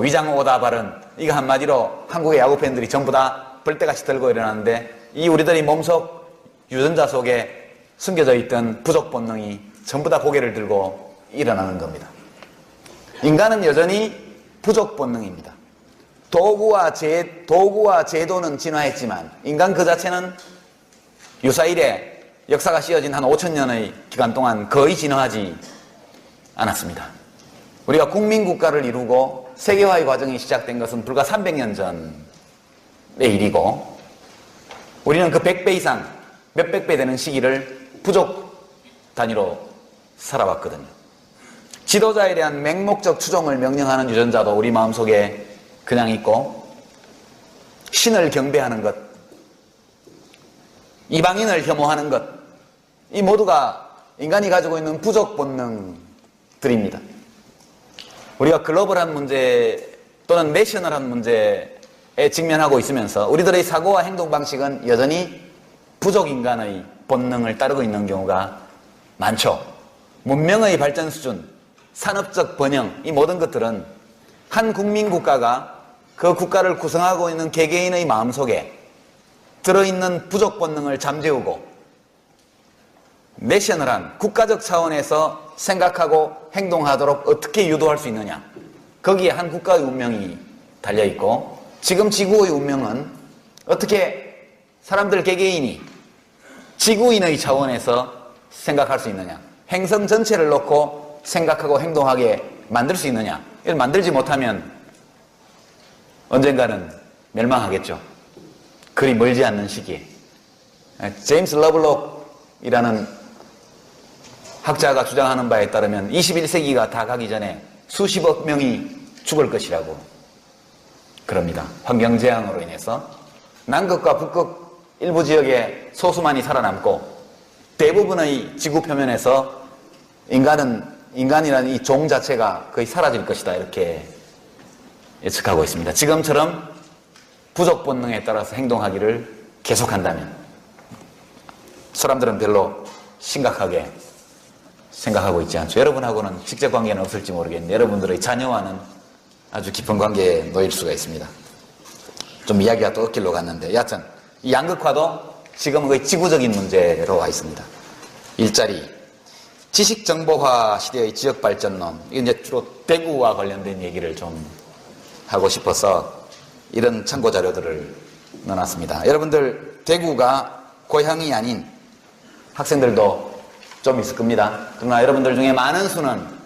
위장 오다 발언, 이거 한마디로 한국의 야구 팬들이 전부 다 벌떼같이 들고 일어나는데 이 우리들이 몸속 유전자 속에 숨겨져 있던 부족 본능이 전부 다 고개를 들고 일어나는 겁니다. 인간은 여전히 부족 본능입니다. 도구와 제도는 진화했지만 인간 그 자체는 유사 이래 역사가 씌어진 한 5,000년의 기간 동안 거의 진화하지 않았습니다. 우리가 국민국가를 이루고 세계화의 과정이 시작된 것은 불과 300년 전의 일이고 우리는 그 100배 이상, 몇백 배 되는 시기를 부족 단위로 살아왔거든요. 지도자에 대한 맹목적 추종을 명령하는 유전자도 우리 마음속에 그냥 있고 신을 경배하는 것, 이방인을 혐오하는 것, 이 모두가 인간이 가지고 있는 부족 본능들입니다. 우리가 글로벌한 문제 또는 내셔널한 문제에 직면하고 있으면서 우리들의 사고와 행동 방식은 여전히 부족 인간의 본능을 따르고 있는 경우가 많죠. 문명의 발전 수준, 산업적 번영, 이 모든 것들은 한 국민 국가가 그 국가를 구성하고 있는 개개인의 마음속에 들어있는 부족 본능을 잠재우고 내셔널한 국가적 차원에서 생각하고 행동하도록 어떻게 유도할 수 있느냐, 거기에 한 국가의 운명이 달려있고 지금 지구의 운명은 어떻게 사람들 개개인이 지구인의 차원에서 생각할 수 있느냐, 행성 전체를 놓고 생각하고 행동하게 만들 수 있느냐, 이걸 만들지 못하면 언젠가는 멸망하겠죠. 그리 멀지 않는 시기에. 제임스 러블록이라는 학자가 주장하는 바에 따르면 21세기가 다 가기 전에 수십억 명이 죽을 것이라고 그럽니다. 환경재앙으로 인해서 남극과 북극 일부 지역에 소수만이 살아남고 대부분의 지구 표면에서 인간이라는 이 종 자체가 거의 사라질 것이다, 이렇게 예측하고 있습니다. 지금처럼 부족 본능에 따라서 행동하기를 계속한다면 사람들은 별로 심각하게 생각하고 있지 않죠. 여러분하고는 직접 관계는 없을지 모르겠는데 여러분들의 자녀와는 아주 깊은 관계에 놓일 수가 있습니다. 좀 이야기가 또 엇길로 갔는데 여하튼 이 양극화도 지금은 거의 지구적인 문제로 와 있습니다. 일자리, 지식정보화 시대의 지역발전론, 이건 이제 주로 대구와 관련된 얘기를 좀 하고 싶어서 이런 참고 자료들을 넣어놨습니다. 여러분들 대구가 고향이 아닌 학생들도 좀 있을 겁니다. 그러나 여러분들 중에 많은 수는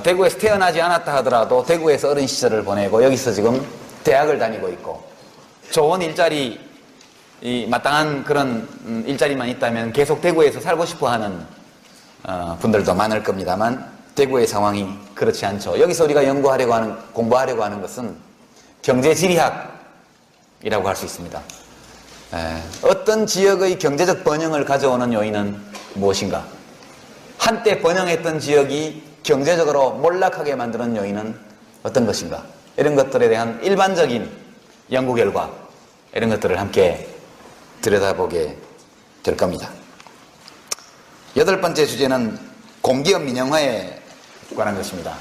대구에서 태어나지 않았다 하더라도 대구에서 어린 시절을 보내고 여기서 지금 대학을 다니고 있고 좋은 일자리, 마땅한 그런 일자리만 있다면 계속 대구에서 살고 싶어 하는 분들도 많을 겁니다만 대구의 상황이 그렇지 않죠. 여기서 우리가 공부하려고 하는 것은 경제지리학이라고 할 수 있습니다. 어떤 지역의 경제적 번영을 가져오는 요인은 무엇인가? 한때 번영했던 지역이 경제적으로 몰락하게 만드는 요인은 어떤 것인가? 이런 것들에 대한 일반적인 연구 결과, 이런 것들을 함께 들여다보게 될 겁니다. 8번째 주제는 공기업 민영화에 관한 것입니다.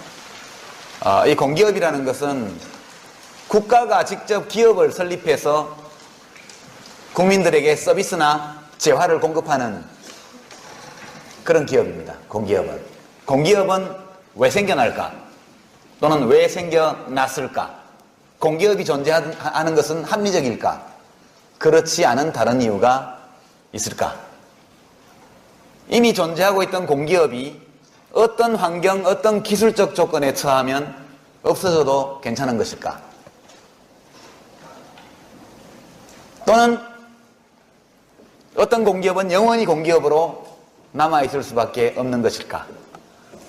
이 공기업이라는 것은 국가가 직접 기업을 설립해서 국민들에게 서비스나 재화를 공급하는 그런 기업입니다. 공기업은. 공기업은 왜 생겨날까? 또는 왜 생겨났을까? 공기업이 존재하는 것은 합리적일까? 그렇지 않은 다른 이유가 있을까? 이미 존재하고 있던 공기업이 어떤 환경, 어떤 기술적 조건에 처하면 없어져도 괜찮은 것일까? 또는 어떤 공기업은 영원히 공기업으로 남아있을 수밖에 없는 것일까?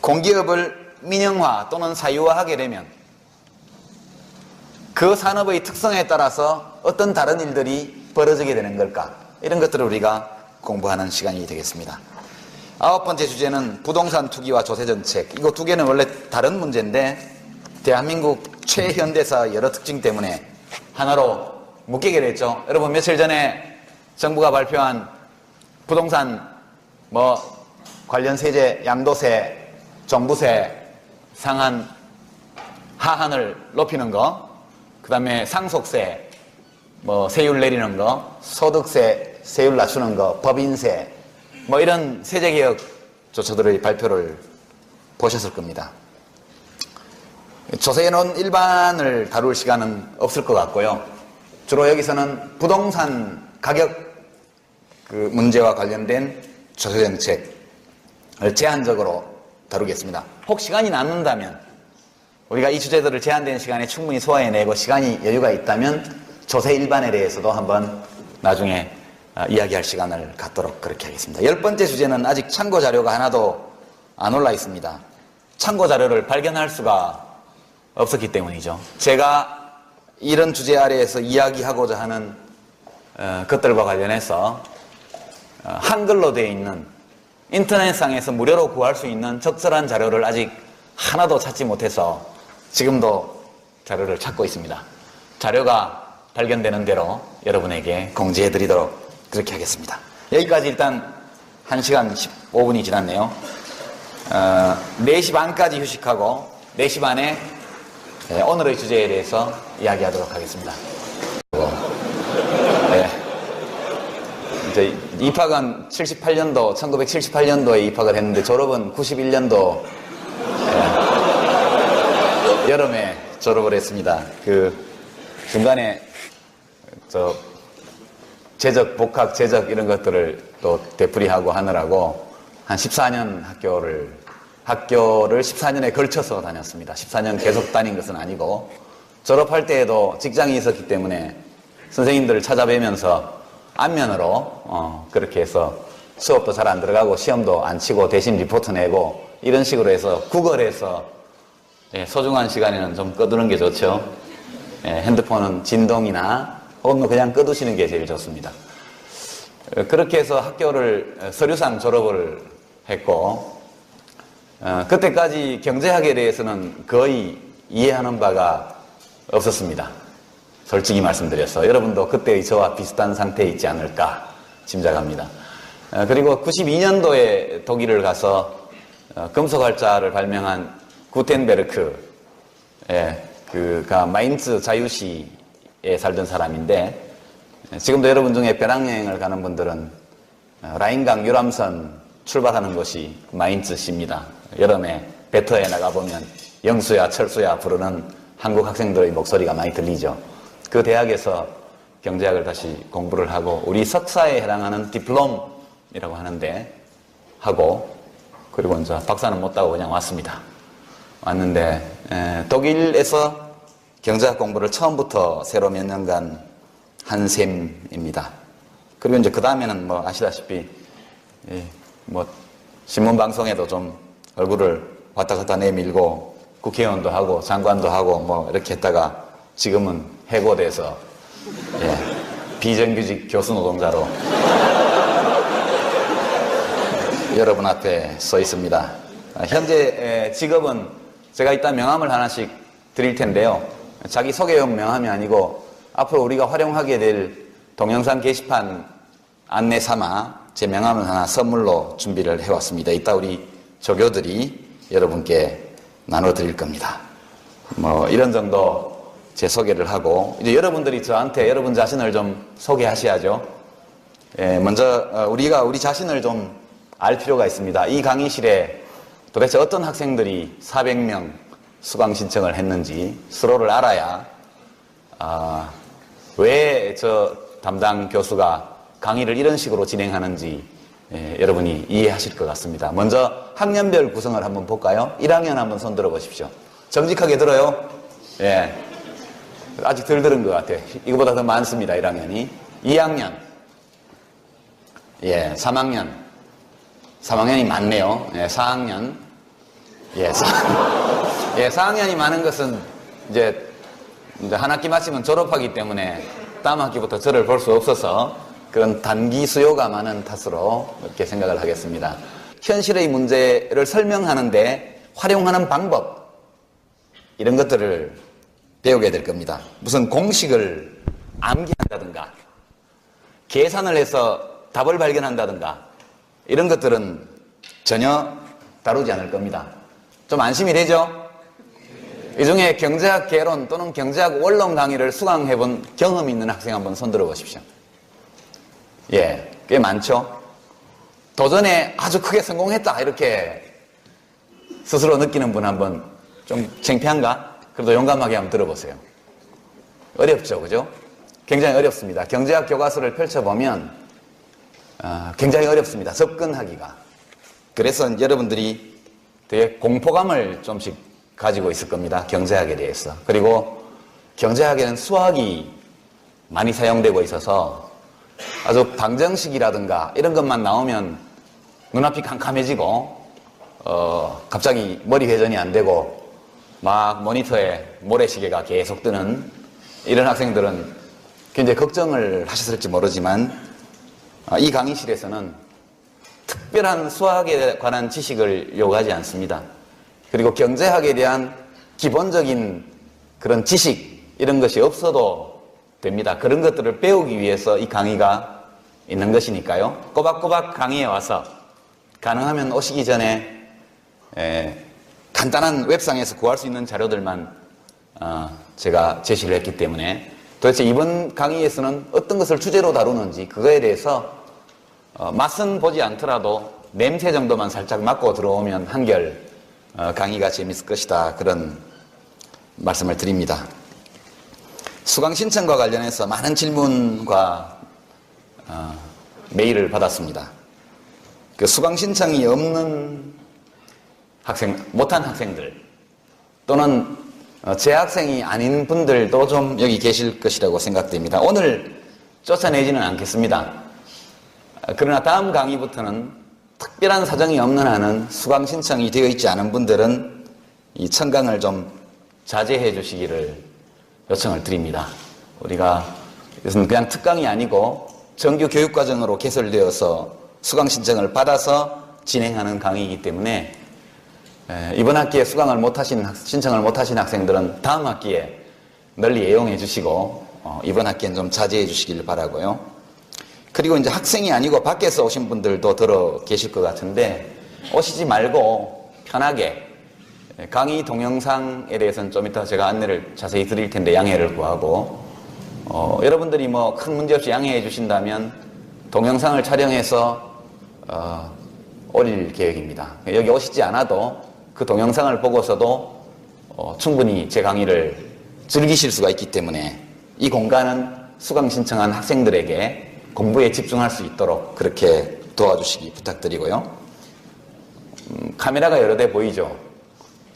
공기업을 민영화 또는 사유화하게 되면 그 산업의 특성에 따라서 어떤 다른 일들이 벌어지게 되는 걸까? 이런 것들을 우리가 공부하는 시간이 되겠습니다. 9번째 주제는 부동산 투기와 조세정책. 이거 두 개는 원래 다른 문제인데 대한민국 최현대사 여러 특징 때문에 하나로 묶이게 됐죠. 여러분 며칠 전에 정부가 발표한 부동산 관련 세제, 양도세, 종부세, 상한, 하한을 높이는 거, 그 다음에 상속세, 세율 내리는 거, 소득세, 세율 낮추는 거, 법인세, 이런 세제개혁 조처들의 발표를 보셨을 겁니다. 조세론 일반을 다룰 시간은 없을 것 같고요. 주로 여기서는 부동산 가격 문제와 관련된 조세정책을 제한적으로 다루겠습니다. 혹 시간이 남는다면 우리가 이 주제들을 제한된 시간에 충분히 소화해내고 시간이 여유가 있다면 조세 일반에 대해서도 한번 나중에 이야기할 시간을 갖도록 그렇게 하겠습니다. 10번째 주제는 아직 참고 자료가 하나도 안 올라 있습니다. 참고 자료를 발견할 수가 없었기 때문이죠. 제가 이런 주제 아래에서 이야기하고자 하는 것들과 관련해서 한글로 되어 있는 인터넷상에서 무료로 구할 수 있는 적절한 자료를 아직 하나도 찾지 못해서 지금도 자료를 찾고 있습니다. 자료가 발견되는 대로 여러분에게 공지해드리도록 그렇게 하겠습니다. 여기까지 일단 1시간 15분이 지났네요. 4시 반까지 휴식하고 4시 반에 오늘의 주제에 대해서 이야기하도록 하겠습니다. 네. 이제 입학은 78년도, 1978년도에 입학을 했는데 졸업은 91년도 여름에 졸업을 했습니다. 중간에 재적, 복학, 재적 이런 것들을 또 되풀이하고 하느라고 한 14년 학교를 14년에 걸쳐서 다녔습니다. 14년 계속 다닌 것은 아니고 졸업할 때에도 직장이 있었기 때문에 선생님들을 찾아뵈면서 안면으로 그렇게 해서 수업도 잘 안 들어가고 시험도 안 치고 대신 리포트 내고 이런 식으로 해서 구걸해서 소중한 시간에는 좀 꺼두는 게 좋죠. 핸드폰은 진동이나 혹은 그냥 꺼두시는 게 제일 좋습니다. 그렇게 해서 학교를 서류상 졸업을 했고 그때까지 경제학에 대해서는 거의 이해하는 바가 없었습니다. 솔직히 말씀드려서 여러분도 그때의 저와 비슷한 상태에 있지 않을까 짐작합니다. 그리고 92년도에 독일을 가서 금속활자를 발명한 구텐베르크가 마인츠 자유시에 살던 사람인데 지금도 여러분 중에 배낭여행을 가는 분들은 라인강 유람선 출발하는 곳이 마인츠시입니다. 여름에 배터에 나가보면 영수야 철수야 부르는 한국 학생들의 목소리가 많이 들리죠. 그 대학에서 경제학을 다시 공부를 하고 우리 석사에 해당하는 디플롬이라고 하는데 하고 그리고 이제 박사는 못 따고 그냥 왔는데 독일에서 경제학 공부를 처음부터 새로 몇 년간 한 셈입니다. 그리고 이제 그 다음에는 뭐 아시다시피 뭐 신문 방송에도 좀 얼굴을 왔다 갔다 내밀고 국회의원도 하고 장관도 하고 뭐 이렇게 했다가 지금은 해고돼서 비정규직 교수 노동자로 여러분 앞에 서 있습니다. 현재 직업은 제가 이따 명함을 하나씩 드릴 텐데요. 자기 소개용 명함이 아니고 앞으로 우리가 활용하게 될 동영상 게시판 안내 삼아 제 명함을 하나 선물로 준비를 해왔습니다. 이따 우리 조교들이 여러분께 나눠드릴 겁니다. 뭐 이런 정도 제 소개를 하고 이제 여러분들이 저한테 여러분 자신을 좀 소개하셔야죠. 먼저 우리가 우리 자신을 좀 알 필요가 있습니다. 이 강의실에 도대체 어떤 학생들이 400명 수강 신청을 했는지 서로를 알아야 왜 저 담당 교수가 강의를 이런 식으로 진행하는지 여러분이 이해하실 것 같습니다. 먼저 학년별 구성을 한번 볼까요? 1학년 한번 손 들어 보십시오. 정직하게 들어요? 아직 덜 들은 것 같아요. 이거보다 더 많습니다. 1학년이. 2학년. 3학년이 많네요. 4학년. 4학년이 많은 것은 이제 한 학기 마치면 졸업하기 때문에 다음 학기부터 저를 볼 수 없어서 그런 단기 수요가 많은 탓으로 이렇게 생각을 하겠습니다. 현실의 문제를 설명하는데 활용하는 방법 이런 것들을 배우게 될 겁니다. 무슨 공식을 암기한다든가 계산을 해서 답을 발견한다든가 이런 것들은 전혀 다루지 않을 겁니다. 좀 안심이 되죠? 이 중에 경제학 개론 또는 경제학 원론 강의를 수강해본 경험이 있는 학생 한번 손들어 보십시오. 꽤 많죠? 도전에 아주 크게 성공했다 이렇게 스스로 느끼는 분 한번 좀 창피한가? 그래도 용감하게 한번 들어보세요. 어렵죠, 그죠? 굉장히 어렵습니다. 경제학 교과서를 펼쳐보면 굉장히 어렵습니다. 접근하기가. 그래서 여러분들이 되게 공포감을 좀씩 가지고 있을 겁니다. 경제학에 대해서. 그리고 경제학에는 수학이 많이 사용되고 있어서 아주 방정식이라든가 이런 것만 나오면 눈앞이 캄캄해지고 갑자기 머리 회전이 안 되고 막 모니터에 모래시계가 계속 뜨는 이런 학생들은 굉장히 걱정을 하셨을지 모르지만 이 강의실에서는 특별한 수학에 관한 지식을 요구하지 않습니다. 그리고 경제학에 대한 기본적인 그런 지식 이런 것이 없어도 됩니다. 그런 것들을 배우기 위해서 이 강의가 있는 것이니까요. 꼬박꼬박 강의에 와서 가능하면 오시기 전에 간단한 웹상에서 구할 수 있는 자료들만 제가 제시를 했기 때문에 도대체 이번 강의에서는 어떤 것을 주제로 다루는지 그거에 대해서 맛은 보지 않더라도 냄새 정도만 살짝 맡고 들어오면 한결 강의가 재밌을 것이다 그런 말씀을 드립니다. 수강 신청과 관련해서 많은 질문과 메일을 받았습니다. 그 수강 신청이 없는 못한 학생들 또는 재학생이 아닌 분들도 좀 여기 계실 것이라고 생각됩니다. 오늘 쫓아내지는 않겠습니다. 그러나 다음 강의부터는 특별한 사정이 없는 한은 수강 신청이 되어 있지 않은 분들은 이 청강을 좀 자제해 주시기를 요청을 드립니다. 우리가 이것은 그냥 특강이 아니고 정규 교육과정으로 개설되어서 수강 신청을 받아서 진행하는 강의이기 때문에 이번 학기에 신청을 못하신 학생들은 다음 학기에 널리 애용해 주시고 이번 학기엔 좀 자제해 주시길 바라고요. 그리고 이제 학생이 아니고 밖에서 오신 분들도 들어 계실 것 같은데 오시지 말고 편하게 강의 동영상에 대해서는 좀 이따 제가 안내를 자세히 드릴 텐데 양해를 구하고 여러분들이 뭐 큰 문제 없이 양해해 주신다면 동영상을 촬영해서 올릴 계획입니다. 여기 오시지 않아도 그 동영상을 보고서도 충분히 제 강의를 즐기실 수가 있기 때문에 이 공간은 수강 신청한 학생들에게 공부에 집중할 수 있도록 그렇게 도와주시기 부탁드리고요. 카메라가 여러 대 보이죠?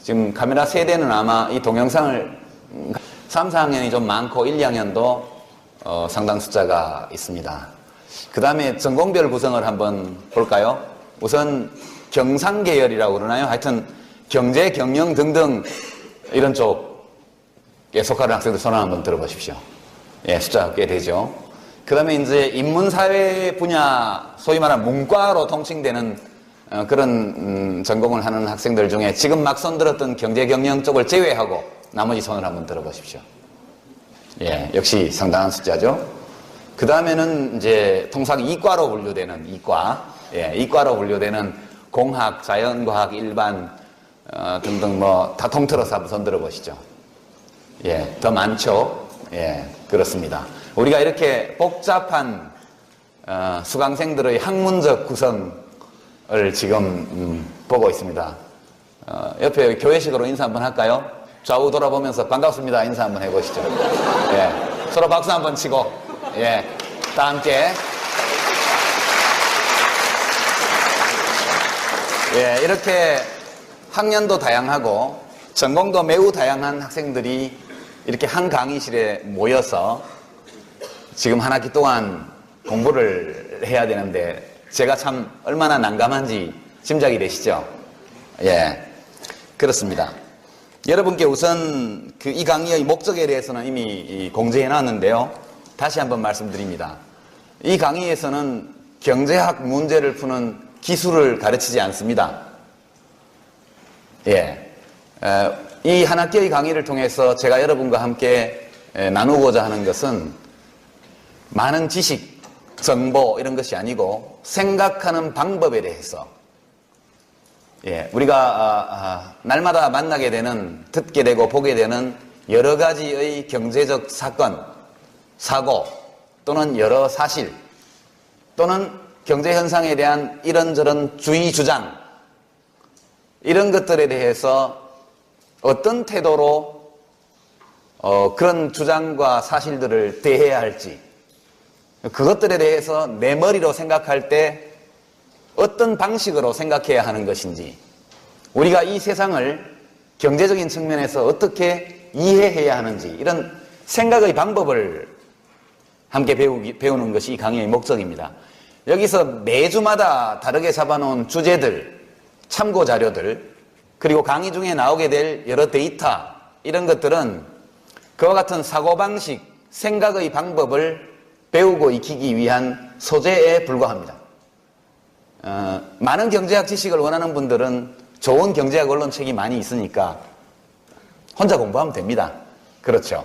지금 카메라 3대는 아마 이 동영상을 3, 4학년이 좀 많고 1, 2학년도 상당 숫자가 있습니다. 그 다음에 전공별 구성을 한번 볼까요? 우선 경상계열이라고 그러나요? 하여튼 경제, 경영 등등 이런 쪽에 속하는 학생들 손을 한번 들어보십시오. 예, 숫자가 꽤 되죠. 그 다음에 이제 인문사회 분야, 소위 말하는 문과로 통칭되는 그런 전공을 하는 학생들 중에 지금 막 손들었던 경제, 경영 쪽을 제외하고 나머지 손을 한번 들어보십시오. 예, 역시 상당한 숫자죠. 그 다음에는 이제 통상 이과로 분류되는 이과로 분류되는 공학, 자연과학, 일반 등등 뭐 다 통틀어서 한번 손 들어보시죠. 예, 더 많죠. 예, 그렇습니다. 우리가 이렇게 복잡한 수강생들의 학문적 구성을 지금 보고 있습니다. 옆에 교회식으로 인사 한번 할까요? 좌우 돌아보면서 반갑습니다 인사 한번 해보시죠. 예, 서로 박수 한번 치고 예, 다 함께 예, 이렇게 학년도 다양하고 전공도 매우 다양한 학생들이 이렇게 한 강의실에 모여서 지금 한 학기 동안 공부를 해야 되는데 제가 참 얼마나 난감한지 짐작이 되시죠? 예, 그렇습니다. 여러분께 우선 이 강의의 목적에 대해서는 이미 공지해 놨는데요. 다시 한번 말씀드립니다. 이 강의에서는 경제학 문제를 푸는 기술을 가르치지 않습니다. 예, 이 한 학기의 강의를 통해서 제가 여러분과 함께 나누고자 하는 것은 많은 지식, 정보 이런 것이 아니고 생각하는 방법에 대해서 예, 우리가 날마다 만나게 되는, 듣게 되고 보게 되는 여러 가지의 경제적 사건, 사고 또는 여러 사실 또는 경제 현상에 대한 이런저런 주의 주장 이런 것들에 대해서 어떤 태도로 그런 주장과 사실들을 대해야 할지 그것들에 대해서 내 머리로 생각할 때 어떤 방식으로 생각해야 하는 것인지 우리가 이 세상을 경제적인 측면에서 어떻게 이해해야 하는지 이런 생각의 방법을 함께 배우는 것이 이 강의의 목적입니다. 여기서 매주마다 다르게 잡아놓은 주제들, 참고 자료들 그리고 강의 중에 나오게 될 여러 데이터 이런 것들은 그와 같은 사고방식, 생각의 방법을 배우고 익히기 위한 소재에 불과합니다. 많은 경제학 지식을 원하는 분들은 좋은 경제학 언론책이 많이 있으니까 혼자 공부하면 됩니다. 그렇죠.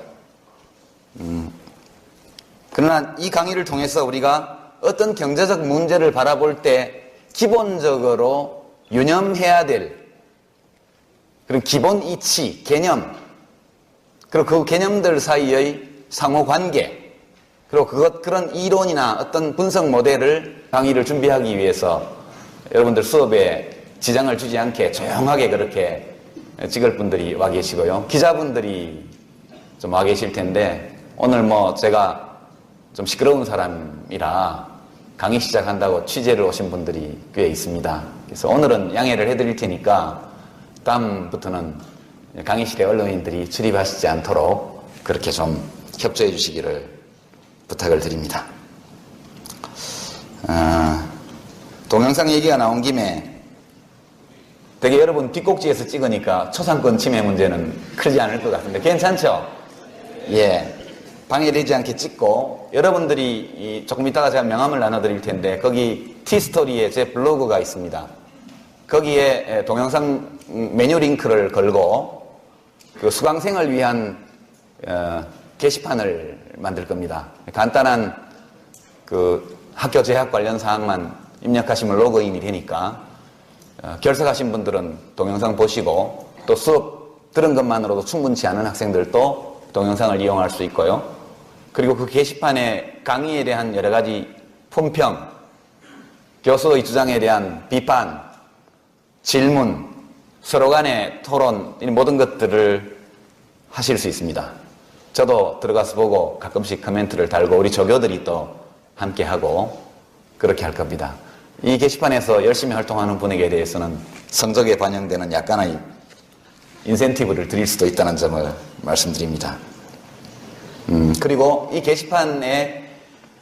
그러나 이 강의를 통해서 우리가 어떤 경제적 문제를 바라볼 때 기본적으로 유념해야 될 그런 기본 이치, 개념 그리고 그 개념들 사이의 상호관계 그리고 그런 이론이나 어떤 분석 모델을 강의를 준비하기 위해서 여러분들 수업에 지장을 주지 않게 조용하게 그렇게 찍을 분들이 와 계시고요. 기자분들이 좀 와 계실 텐데 오늘 뭐 제가 좀 시끄러운 사람이라 강의 시작한다고 취재를 오신 분들이 꽤 있습니다. 그래서 오늘은 양해를 해드릴 테니까 다음부터는 강의실에 언론인들이 출입하시지 않도록 그렇게 좀 협조해 주시기를 부탁을 드립니다. 동영상 얘기가 나온 김에 되게 여러분 뒷꼭지에서 찍으니까 초상권 침해 문제는 크지 않을 것 같은데 괜찮죠? 예. 방해되지 않게 찍고 여러분들이 조금 이따가 제가 명함을 나눠드릴 텐데 거기 티스토리에 제 블로그가 있습니다. 거기에 동영상 메뉴 링크를 걸고 그 수강생을 위한 게시판을 만들 겁니다. 간단한 그 학교 재학 관련 사항만 입력하시면 로그인이 되니까 결석하신 분들은 동영상 보시고 또 수업 들은 것만으로도 충분치 않은 학생들도 동영상을 이용할 수 있고요. 그리고 그 게시판에 강의에 대한 여러 가지 품평, 교수의 주장에 대한 비판, 질문, 서로 간의 토론, 이 모든 것들을 하실 수 있습니다. 저도 들어가서 보고 가끔씩 코멘트를 달고 우리 조교들이 또 함께 하고 그렇게 할 겁니다. 이 게시판에서 열심히 활동하는 분에게 대해서는 성적에 반영되는 약간의 인센티브를 드릴 수도 있다는 점을 말씀드립니다. 그리고 이 게시판에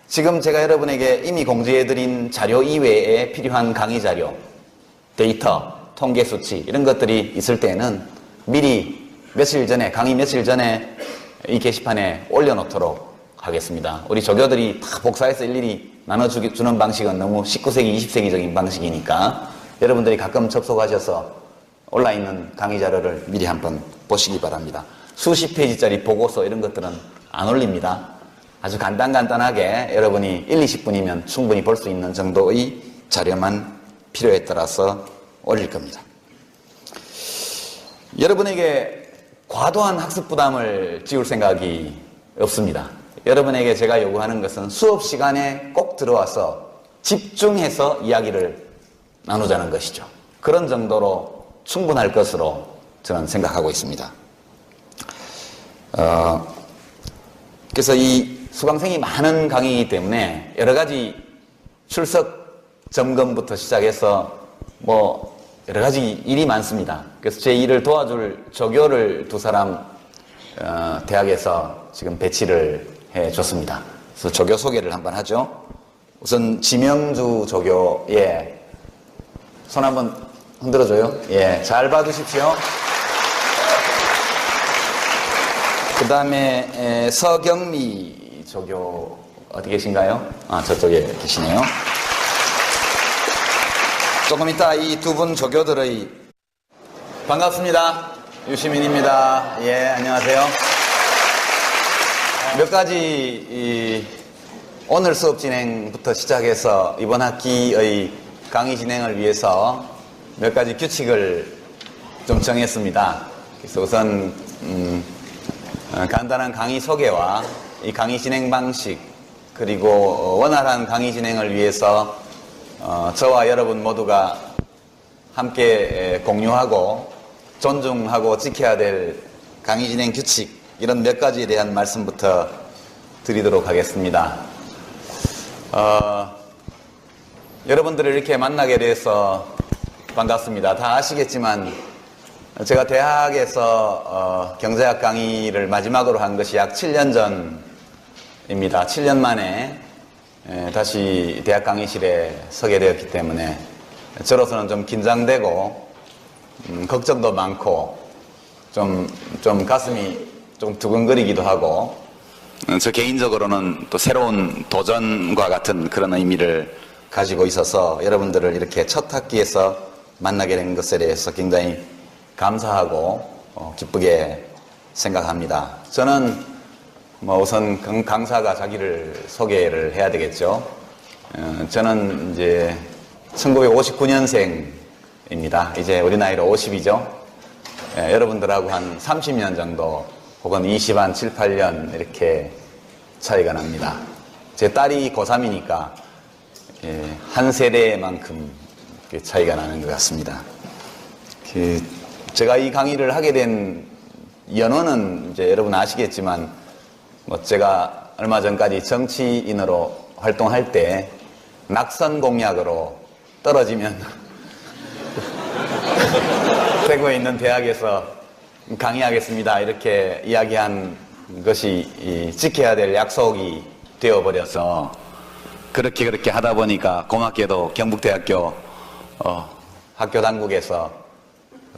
지금 제가 여러분에게 이미 공지해드린 자료 이외에 필요한 강의 자료, 데이터, 통계 수치 이런 것들이 있을 때는 미리 며칠 전에, 강의 며칠 전에 이 게시판에 올려놓도록 하겠습니다. 우리 조교들이 다 복사해서 일일이 나눠주는 방식은 너무 19세기, 20세기적인 방식이니까 여러분들이 가끔 접속하셔서 올라있는 강의 자료를 미리 한번 보시기 바랍니다. 수십 페이지짜리 보고서 이런 것들은 안 올립니다. 아주 간단하게 여러분이 1, 20분이면 충분히 볼 수 있는 정도의 자료만 필요에 따라서 올릴 겁니다. 여러분에게 과도한 학습 부담을 지울 생각이 없습니다. 여러분에게 제가 요구하는 것은 수업 시간에 꼭 들어와서 집중해서 이야기를 나누자는 것이죠. 그런 정도로 충분할 것으로 저는 생각하고 있습니다. 그래서 이 수강생이 많은 강의이기 때문에 여러 가지 출석 점검부터 시작해서 뭐 여러 가지 일이 많습니다. 그래서 제 일을 도와줄 조교를 두 사람 대학에서 지금 배치를 해줬습니다. 그래서 조교 소개를 한번 하죠. 우선 지명주 조교, 예, 손 한번 흔들어줘요. 예, 잘 봐주십시오. 그 다음에 서경미 조교 어디 계신가요? 아, 저쪽에 계시네요. 조금 이따 이 두 분 조교들의 반갑습니다. 유시민입니다. 예, 안녕하세요. 몇 가지 오늘 수업 진행부터 시작해서 이번 학기의 강의 진행을 위해서 몇 가지 규칙을 좀 정했습니다. 그래서 우선 간단한 강의 소개와 이 강의 진행 방식 그리고 원활한 강의 진행을 위해서 저와 여러분 모두가 함께 공유하고 존중하고 지켜야 될 강의 진행 규칙 이런 몇 가지에 대한 말씀부터 드리도록 하겠습니다. 여러분들을 이렇게 만나게 돼서 반갑습니다. 다 아시겠지만 제가 대학에서 경제학 강의를 마지막으로 한 것이 약 7년 전입니다. 7년 만에 다시 대학 강의실에 서게 되었기 때문에 저로서는 좀 긴장되고 걱정도 많고 좀 가슴이 좀 두근거리기도 하고 저 개인적으로는 또 새로운 도전과 같은 그런 의미를 가지고 있어서 여러분들을 이렇게 첫 학기에서 만나게 된 것에 대해서 굉장히 감사하고 기쁘게 생각합니다. 저는 뭐 우선 강사가 자기를 소개를 해야 되겠죠. 저는 이제 1959년생입니다. 이제 우리 나이로 50이죠. 여러분들하고 한 30년 정도 혹은 20, 한 7, 8년 이렇게 차이가 납니다. 제 딸이 고3이니까 한 세대만큼 차이가 나는 것 같습니다. 제가 이 강의를 하게 된 연원은 이제 여러분 아시겠지만 뭐 제가 얼마 전까지 정치인으로 활동할 때 낙선 공약으로 떨어지면 대구에 있는 대학에서 강의하겠습니다 이렇게 이야기한 것이 지켜야 될 약속이 되어버려서 그렇게 하다 보니까 고맙게도 경북대학교 학교 당국에서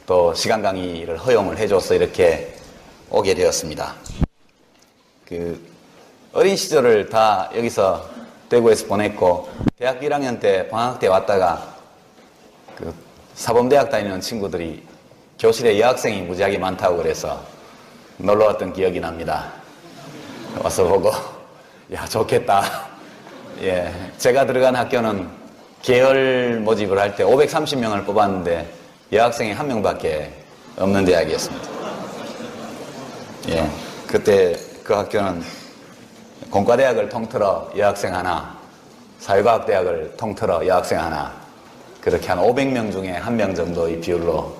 또 시간 강의를 허용을 해줘서 이렇게 오게 되었습니다. 그 어린 시절을 다 여기서 대구에서 보냈고 대학교 1학년 때 방학 때 왔다가 그 사범대학 다니는 친구들이 교실에 여학생이 무지하게 많다고 그래서 놀러 왔던 기억이 납니다. 와서 보고 야 좋겠다. 예, 제가 들어간 학교는 계열 모집을 할 때 530명을 뽑았는데 여학생이 1명밖에 없는 대학이었습니다. 예, 그때 그 학교는 공과대학을 통틀어 여학생 하나, 사회과학대학을 통틀어 여학생 하나, 그렇게 한 500명 중에 1명 정도의 비율로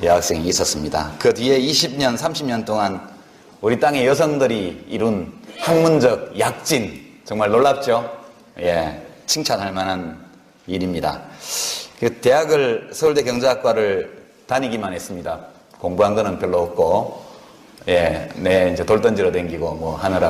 여학생이 있었습니다. 그 뒤에 20년, 30년 동안 우리 땅의 여성들이 이룬 학문적 약진, 정말 놀랍죠? 예, 칭찬할 만한 일입니다. 그 대학을 서울대 경제학과를 다니기만 했습니다. 공부한 거는 별로 없고, 예, 이제 돌 던지러 댕기고 뭐 하느라고.